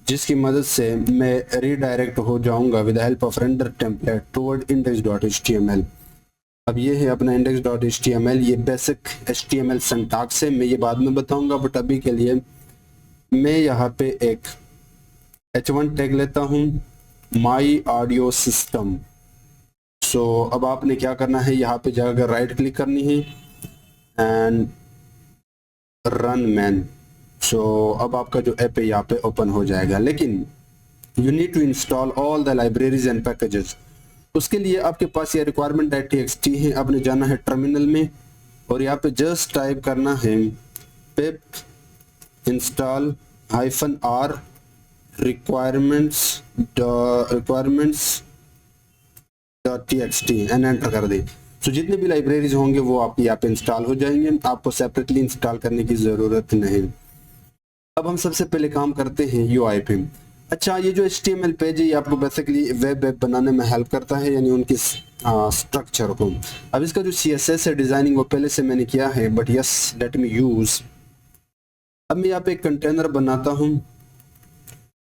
जिसकी मदद से मैं रीडायरेक्ट हो जाऊंगा with help of render template toward index.html। अब ये है अपना index.html। ये बेसिक HTML सिंटैक्स है, मैं ये बाद में बताऊंगा, बट अभी के लिए मैं यहाँ पे एक h1 टैग लेता हूँ, माई ऑडियो सिस्टम। सो अब आपने क्या करना है, यहाँ पे जाकर राइट क्लिक करनी है एंड रन मैन। सो अब आपका जो ऐप है यहाँ पे ओपन हो जाएगा, लेकिन you need to install all the libraries and packages. उसके लिए आपके पास ये requirement.txt है। आपने जाना है टर्मिनल में और यहाँ पे जस्ट टाइप करना है pip install -r requirements.txt and enter कर दें। तो जितने भी लाइब्रेरीज होंगे वो आपके यहाँ पे इंस्टॉल हो जाएंगे, आपको सेपरेटली इंस्टॉल करने की ज़रूरत नहीं। अब हम सबसे पहले काम करते हैं UI पे। अच्छा, ये जो HTML पेज है ये आपको बेसिकली वेब ऐप बनाने में हेल्प करता है, यानी उनकी स्ट्रक्चर को। अब इसका जो CSS है डिज़ाइनिंग वो पहले से मैंने किया है, but yes let me use. अब मैं यहाँ पे एक कंटेनर बनाता हूँ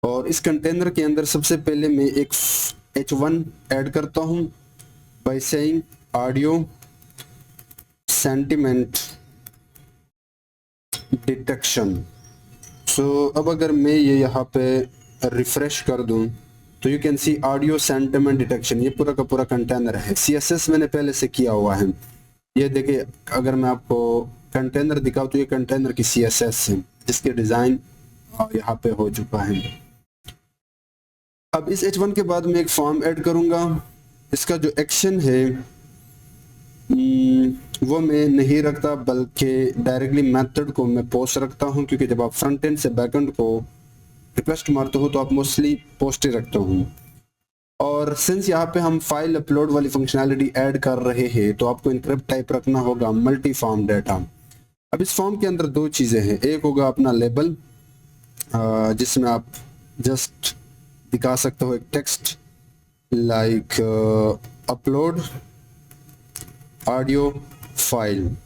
और इस कंटेनर के अंदर सबसे पहले मैं एक h1 ऐड करता हूँ by saying audio sentiment detection. So अब अगर मैं ये यहाँ पे रिफ्रेश कर दूं तो you can C audio sentiment detection. ये पूरा का पूरा कंटेनर है, CSS मैंने पहले से किया हुआ है। ये देखिए, अगर मैं आपको कंटेनर दिखाऊं तो ये कंटेनर की CSS है जिसके डिज़ाइन यहाँ पे हो चुका है। अब इस h1 के बाद मैं एक फॉर्म ऐड करूँगा। इसका जो एक्शन है वो मैं नहीं रखता, बल्कि डायरेक्टली मेथड को मैं पोस्ट रखता हूँ, क्योंकि जब आप फ्रंट एंड से बैक एंड को रिक्वेस्ट मारते हो तो आप मोस्टली पोस्ट ही रखते हो। और सिंस यहाँ पे हम फाइल अपलोड वाली फंक्शनैलिटी ऐड कर रहे हैं तो आपको इनक्रिप्ट टाइप रखना होगा मल्टी फॉर्म डाटा। अब इस फॉर्म के अंदर दो चीज़ें हैं, एक होगा अपना लेबल जिसमें आप जस्ट दिखा सकते हो एक text like upload audio file,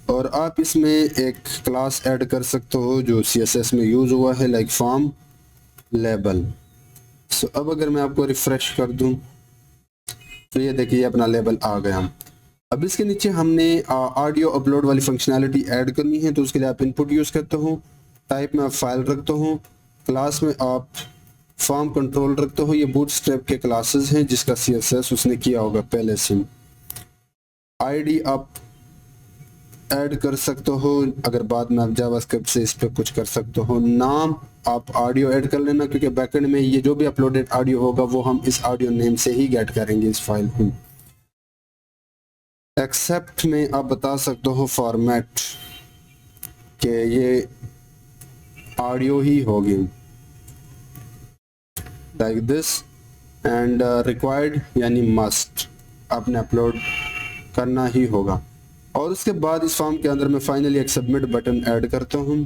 और आप इसमें एक क्लास ऐड कर सकते हो जो CSS में यूज़ हुआ है लाइक फॉर्म लेबल। सो अब अगर मैं आपको रिफ्रेश कर दूं तो ये देखिए अपना लेबल आ गया। अब इसके नीचे हमने ऑडियो अपलोड वाली फंक्शनैलिटी ऐड करनी है, तो उसके लिए आप इनपुट यूज़ करते हो, टाइप में आप फाइल रखते हो, क्लास में आप फॉर्म कंट्रोल रखते हो। ये बूटस्ट्रैप के क्लासेस हैं जिसका CSS उसने किया होगा पहले से। ID आप ऐड कर सकते हो, अगर बाद में आप जावास्क्रिप्ट से इस पे कुछ कर सकते हो। नाम आप ऑडियो ऐड कर लेना, क्योंकि बैकएंड में ये जो भी अपलोडेड ऑडियो होगा वो हम इस ऑडियो नेम से ही गेट करेंगे इस फाइल को। एक्सेप्ट में आप बता सकते हो फॉर्मेट कि ये ऑडियो ही होगी लाइक दिस, एंड रिक्वायर्ड यानी मस्ट आपने अपलोड करना ही होगा। और उसके बाद इस फॉर्म के अंदर मैं फाइनली एक सबमिट बटन ऐड करता हूँ।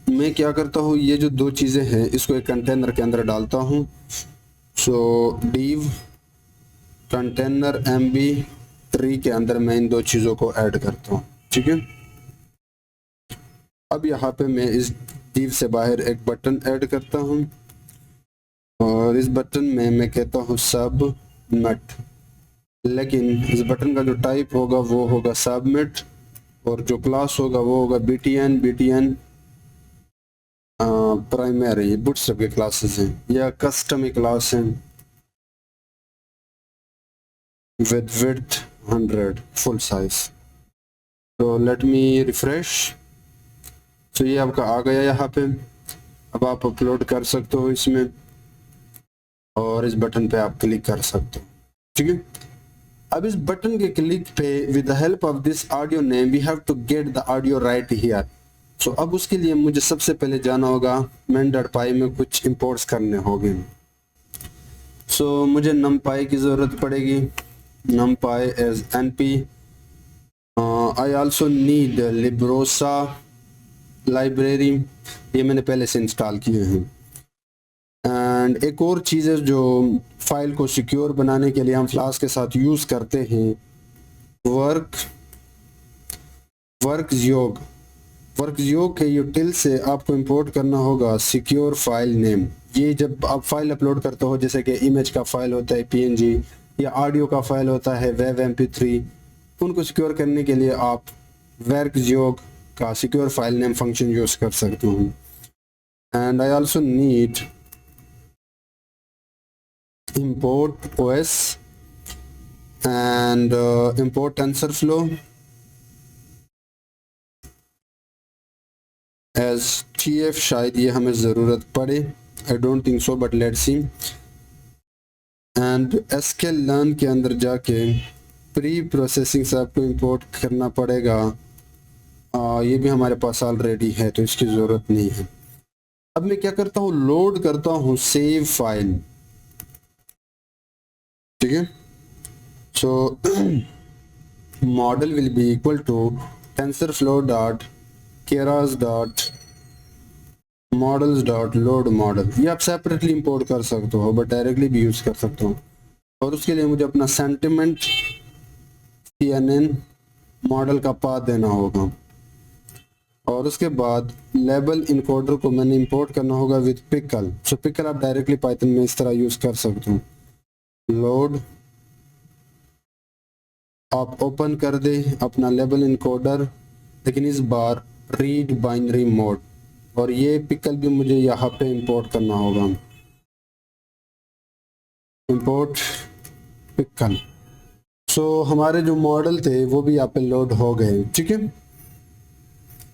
मैं क्या करता हूँ, ये जो दो चीज़ें हैं इसको एक कंटेनर के अंदर डालता हूँ। सो div कंटेनर MB3 के अंदर मैं इन दो चीज़ों को ऐड करता हूँ, ठीक है। अब यहाँ पे मैं इस div से बाहर एक बटन ऐड करता हूँ और इस बटन में मैं कहता हूँ सबमिट, लेकिन इस बटन का जो टाइप होगा वो होगा सबमिट और जो क्लास होगा वो होगा btn प्राइमरी। ये बूटस्ट्रैप के क्लासेस हैं या कस्टम क्लास हैं विद विड्थ 100 फुल साइज। तो लेट मी रिफ्रेश। तो ये आपका आ गया यहाँ पे। अब आप अपलोड कर सकते हो इसमें और इस बटन पे आप क्लिक कर सकते हो, ठीक है। अब इस बटन के क्लिक पे with the help of this audio name we have to get the audio right here. So अब उसके लिए मुझे सबसे पहले जाना होगा main.py में कुछ इंपोर्ट्स करने होंगे। सो मुझे numpy की ज़रूरत पड़ेगी, numpy as np। I also need librosa library, ये मैंने पहले से इंस्टॉल किए हैं। एंड एक और चीज़ है जो फाइल को सिक्योर बनाने के लिए हम फ्लास्क के साथ यूज़ करते हैं, वर्कज़ियोग के यूटिल से आपको इंपोर्ट करना होगा सिक्योर फाइल नेम। ये जब आप फाइल अपलोड करते हो, जैसे कि इमेज का फाइल होता है png या ऑडियो का फाइल होता है वेब mp3, उनको सिक्योर करने के लिए आप वर्कज़ियोग का secure file name function use कर सकते हो। And I also need import OS and import TensorFlow as TF। शायद ये हमें ज़रूरत पड़े, I don't think so but let's see। and sklearn के अंदर जाके प्री प्रोसेसिंग से आपको इंपोर्ट करना पड़ेगा। ये भी हमारे पास ऑलरेडी है तो इसकी ज़रूरत नहीं है। अब मैं क्या करता हूँ, लोड करता हूँ सेव फाइल, ठीक है। So model will be equal to TensorFlow dot Keras dot models dot load model. ये आप सेपरेटली इंपोर्ट कर सकते हो बट डायरेक्टली भी यूज़ कर सकते हो। और उसके लिए मुझे अपना सेंटिमेंट CNN मॉडल का पाथ देना होगा और उसके बाद लेबल इनकोडर को मैंने इंपोर्ट करना होगा विद पिकल। सो पिकल आप डायरेक्टली पाइथन में इस तरह यूज़ कर सकते हो। लोड, आप ओपन कर दे अपना लेबल इनकोडर, लेकिन इस बार रीड बाइनरी मोड, और ये पिकल भी मुझे यहाँ पे इंपोर्ट करना होगा, इंपोर्ट पिकल। सो हमारे जो मॉडल थे वो भी यहाँ पे लोड हो गए, ठीक है।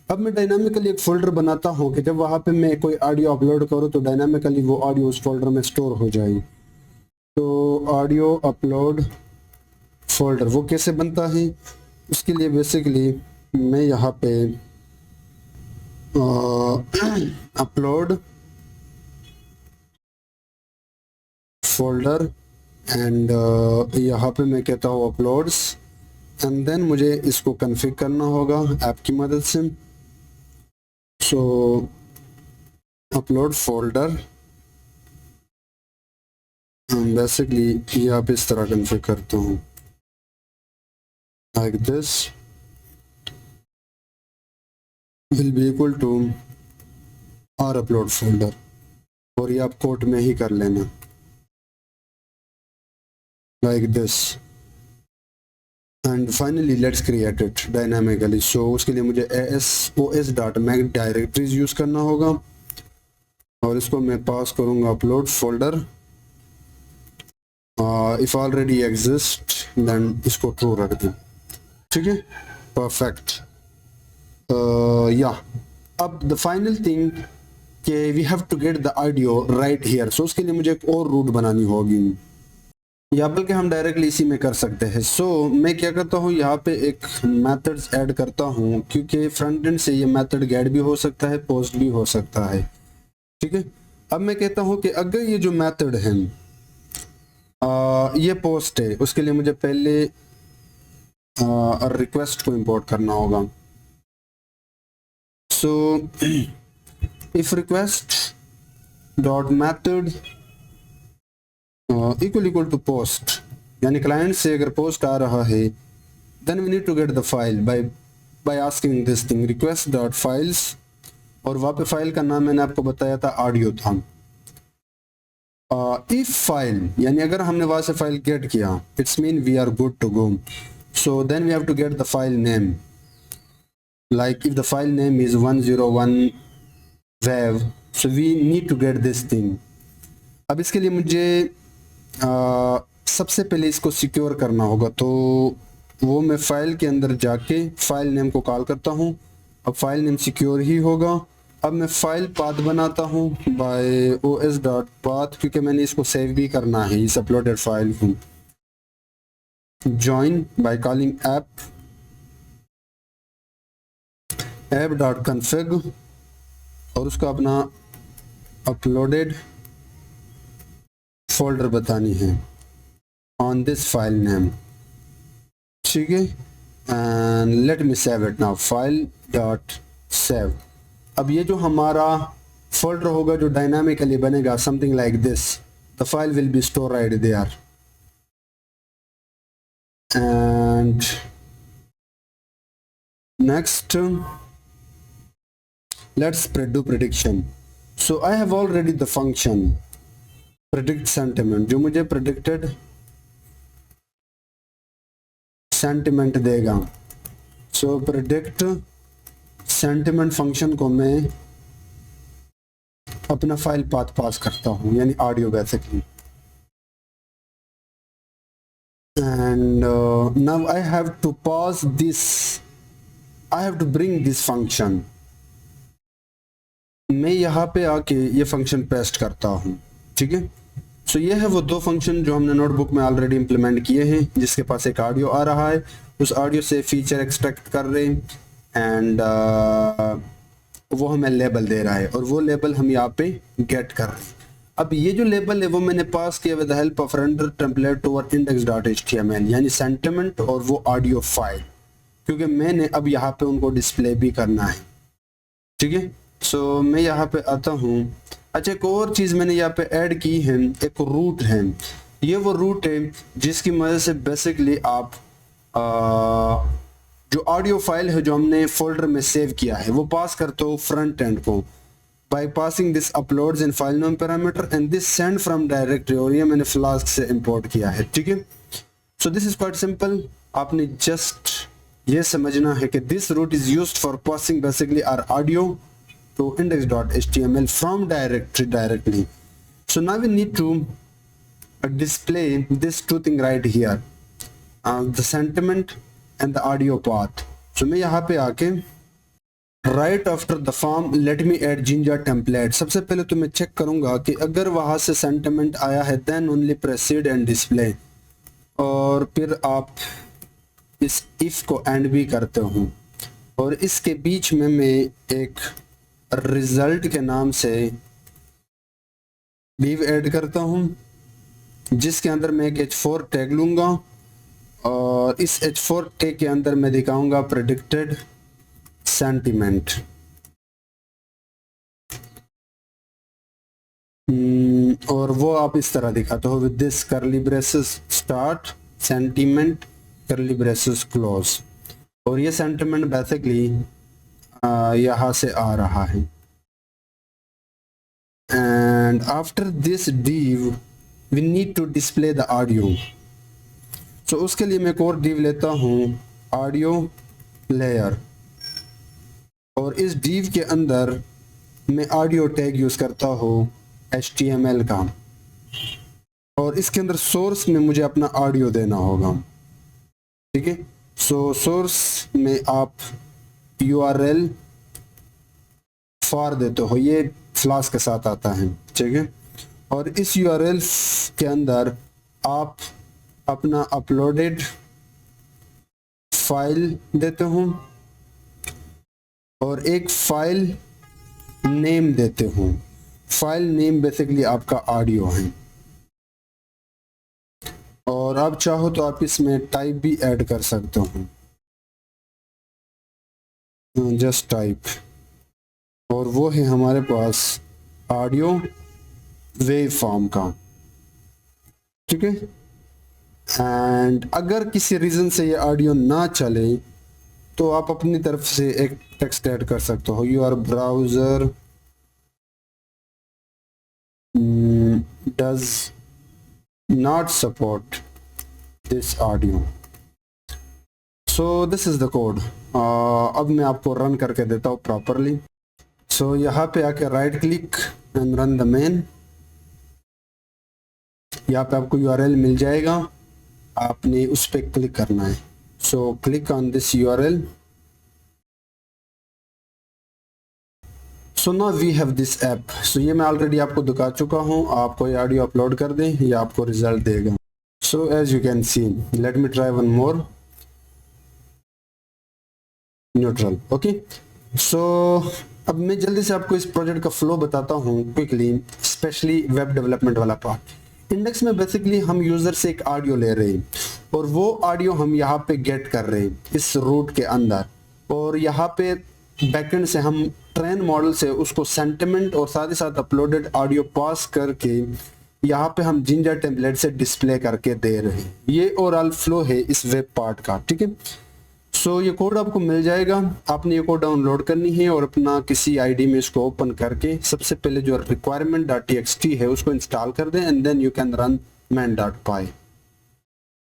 अब मैं डायनामिकली एक फोल्डर बनाता हूँ कि जब वहाँ पे मैं कोई ऑडियो अपलोड करूँ तो डायनामिकली वो ऑडियो उस फोल्डर में स्टोर हो जाए। तो ऑडियो अपलोड फोल्डर वो कैसे बनता है, उसके लिए बेसिकली मैं यहाँ पे अपलोड फोल्डर एंड यहाँ पे मैं कहता हूँ अपलोड्स, एंड देन मुझे इसको कॉन्फ़िगर करना होगा ऐप की मदद से। सो अपलोड फोल्डर बेसिकली ये आप इस तरह कॉन्फ़िगर करता हूँ like this will be equal to our upload folder, और ये आप कोट में ही कर लेना like this and finally let's create it dynamically। so उसके लिए मुझे asos.make डायरेक्टरीज यूज करना होगा और इसको मैं पास करूँगा upload folder. if already exist then इसको ट्रू रख दें, ठीक है, परफेक्ट। या अब द फाइनल थिंग कि we have to get the audio right here. So उसके लिए मुझे एक और रूट बनानी होगी, या बल्कि हम डायरेक्टली इसी में कर सकते हैं। सो मैं क्या करता हूँ, यहाँ पे एक मेथड्स ऐड करता हूँ, क्योंकि फ्रंट एंड से ये मेथड गेट भी हो सकता है, पोस्ट भी हो सकता है, ठीक है। अब मैं कहता हूँ कि अगर ये जो मेथड है ये पोस्ट है, उसके लिए मुझे पहले रिक्वेस्ट को इंपोर्ट करना होगा। So if request dot method equal to post, यानी क्लाइंट से अगर पोस्ट आ रहा है, then we need to get the file by asking this thing request dot files, और वहाँ पे फाइल का नाम मैंने आपको बताया था ऑडियो था। इफ फाइल यानी अगर हमने वहाँ से फाइल गेट किया, it's mean we are good to go. So then we have to get the file name. like if the file name is 101 wav, so we need to get this thing. अब इसके लिए मुझे सबसे पहले इसको secure करना होगा, तो वो मैं फाइल के अंदर जाके फाइल नेम को कॉल करता हूँ. अब फाइल नेम सिक्योर ही होगा. अब मैं फाइल पाथ बनाता हूँ बाय os.path, क्योंकि मैंने इसको सेव भी करना है इस अपलोडेड फाइल को. join by calling app.config और उसका अपना अपलोडेड फोल्डर बतानी है ऑन दिस फाइल नेम. ठीक है, and let me save it now. File dot save. अब ये जो हमारा फोल्डर होगा जो डायनामिकली बनेगा something like this, the file will be store right there. And next, let's do prediction. So I have already the function predict sentiment जो मुझे predicted sentiment देगा. So predict sentiment function को मैं अपना file path पास करता हूँ, यानी audio basically. And now I have to pause this. I have to bring this function. मैं यहाँ पे आके ये फंक्शन पेस्ट करता हूँ. ठीक है, सो ये है वो दो फंक्शन जो हमने नोटबुक में ऑलरेडी इम्प्लीमेंट किए हैं, जिसके पास एक ऑडियो आ रहा है, उस ऑडियो से फीचर एक्सट्रैक्ट कर रहे हैं एंड वो हमें लेबल दे रहा है और वो लेबल हम यहाँ पे गेट कर रहे हैं. अब ये जो लेबल है वो मैंने पास किया with the help of render template over index.html, यानी सेंटिमेंट और वो ऑडियो फाइल, क्योंकि मैंने अब यहाँ पे उनको डिस्प्ले भी करना है. ठीक है, सो मैं यहाँ पे आता हूँ. अच्छा, एक और चीज़ मैंने यहाँ पे ऐड की है, एक रूट है. ये वो रूट है जिसकी मदद से बेसिकली आप जो ऑडियो फाइल है जो हमने फोल्डर में सेव किया है वो पास करते हो फ्रंट एंड को by passing this uploads in file name parameter and this send from directory, और ये मैंने फ्लास्क से इंपोर्ट किया है. ठीक है, so this is quite simple. आपने जस्ट ये समझना है कि this route is used for passing basically our audio to index.html from directory directly. So now we need to display this two thing right here, the sentiment and the audio path. So मैं यहाँ पे आके right after the form let me add Jinja template. सबसे पहले तो मैं check करूंगा कि अगर वहां से सेंटिमेंट आया है then only proceed and display, और फिर आप इस इफ को एंड भी करते हो. और इसके बीच में मैं एक रिजल्ट के नाम से div ऐड करता हूं, जिसके अंदर मैं एक h4 टैग लूंगा और इस h4 टैग के अंदर मैं दिखाऊंगा प्रेडिक्टेड सेंटिमेंट. और वो आप इस तरह दिखाते हो with this curly braces start sentiment curly braces close, और ये सेंटिमेंट बेसिकली यहाँ से आ रहा है. And after this div we need to display the audio. So उसके लिए मैं एक और div लेता हूँ ऑडियो प्लेयर, और इस div के अंदर मैं ऑडियो टैग यूज करता हूँ HTML का, और इसके अंदर सोर्स में मुझे अपना ऑडियो देना होगा. ठीक है, सो सोर्स में आप URL फॉर देते हो, ये फ्लास्क के साथ आता है. ठीक है, और इस URL के अंदर आप अपना अपलोडेड फाइल देते हो और एक फाइल नेम देते हो. फाइल नेम बेसिकली आपका ऑडियो है, और आप चाहो तो आप इसमें टाइप भी ऐड कर सकते हो, जस्ट टाइप, और वो है हमारे पास ऑडियो वेव फॉर्म का. ठीक है, एंड अगर किसी रीजन से ये ऑडियो ना चले तो आप अपनी तरफ से एक टेक्स्ट ऐड कर सकते हो. Your browser does not support this audio. So this is the code. अब मैं आपको रन करके देता हूँ प्रॉपरली। सो यहाँ पे आके right click and run the main. यहाँ पे आपको यूआरएल मिल जाएगा, आपने उस पर क्लिक करना है। So click on this URL. So now we have this app. So ये मैं ऑलरेडी आपको दिखा चुका हूँ, आपको ये ऑडियो अपलोड कर दें, ये आपको रिजल्ट देगा। So as you can see, let me try one more. Neutral, okay. So अब मैं जल्दी से आपको इस प्रोजेक्ट का फ्लो बताता हूँ क्विकली, स्पेशली वेब डेवलपमेंट वाला पार्ट। इंडेक्स में बेसिकली हम यूजर से एक ऑडियो ले रहे हैं और वो ऑडियो हम यहाँ पे गेट कर रहे हैं इस रूट के अंदर, और यहाँ पे बैकएंड से हम ट्रेन मॉडल से उसको सेंटिमेंट और साथ ही साथ अपलोडेड ऑडियो पास करके यहाँ पे हम जिंजर टेम्पलेट से डिस्प्ले करके दे रहे हैं। ये ओवरऑल फ्लो है इस वेब पार्ट का, ठीक है। सो ये कोड आपको मिल जाएगा, आपने ये कोड डाउनलोड करनी है और अपना किसी आईडी में इसको ओपन करके सबसे पहले जो requirement.txt है उसको इंस्टॉल कर दें and then you can run main.py।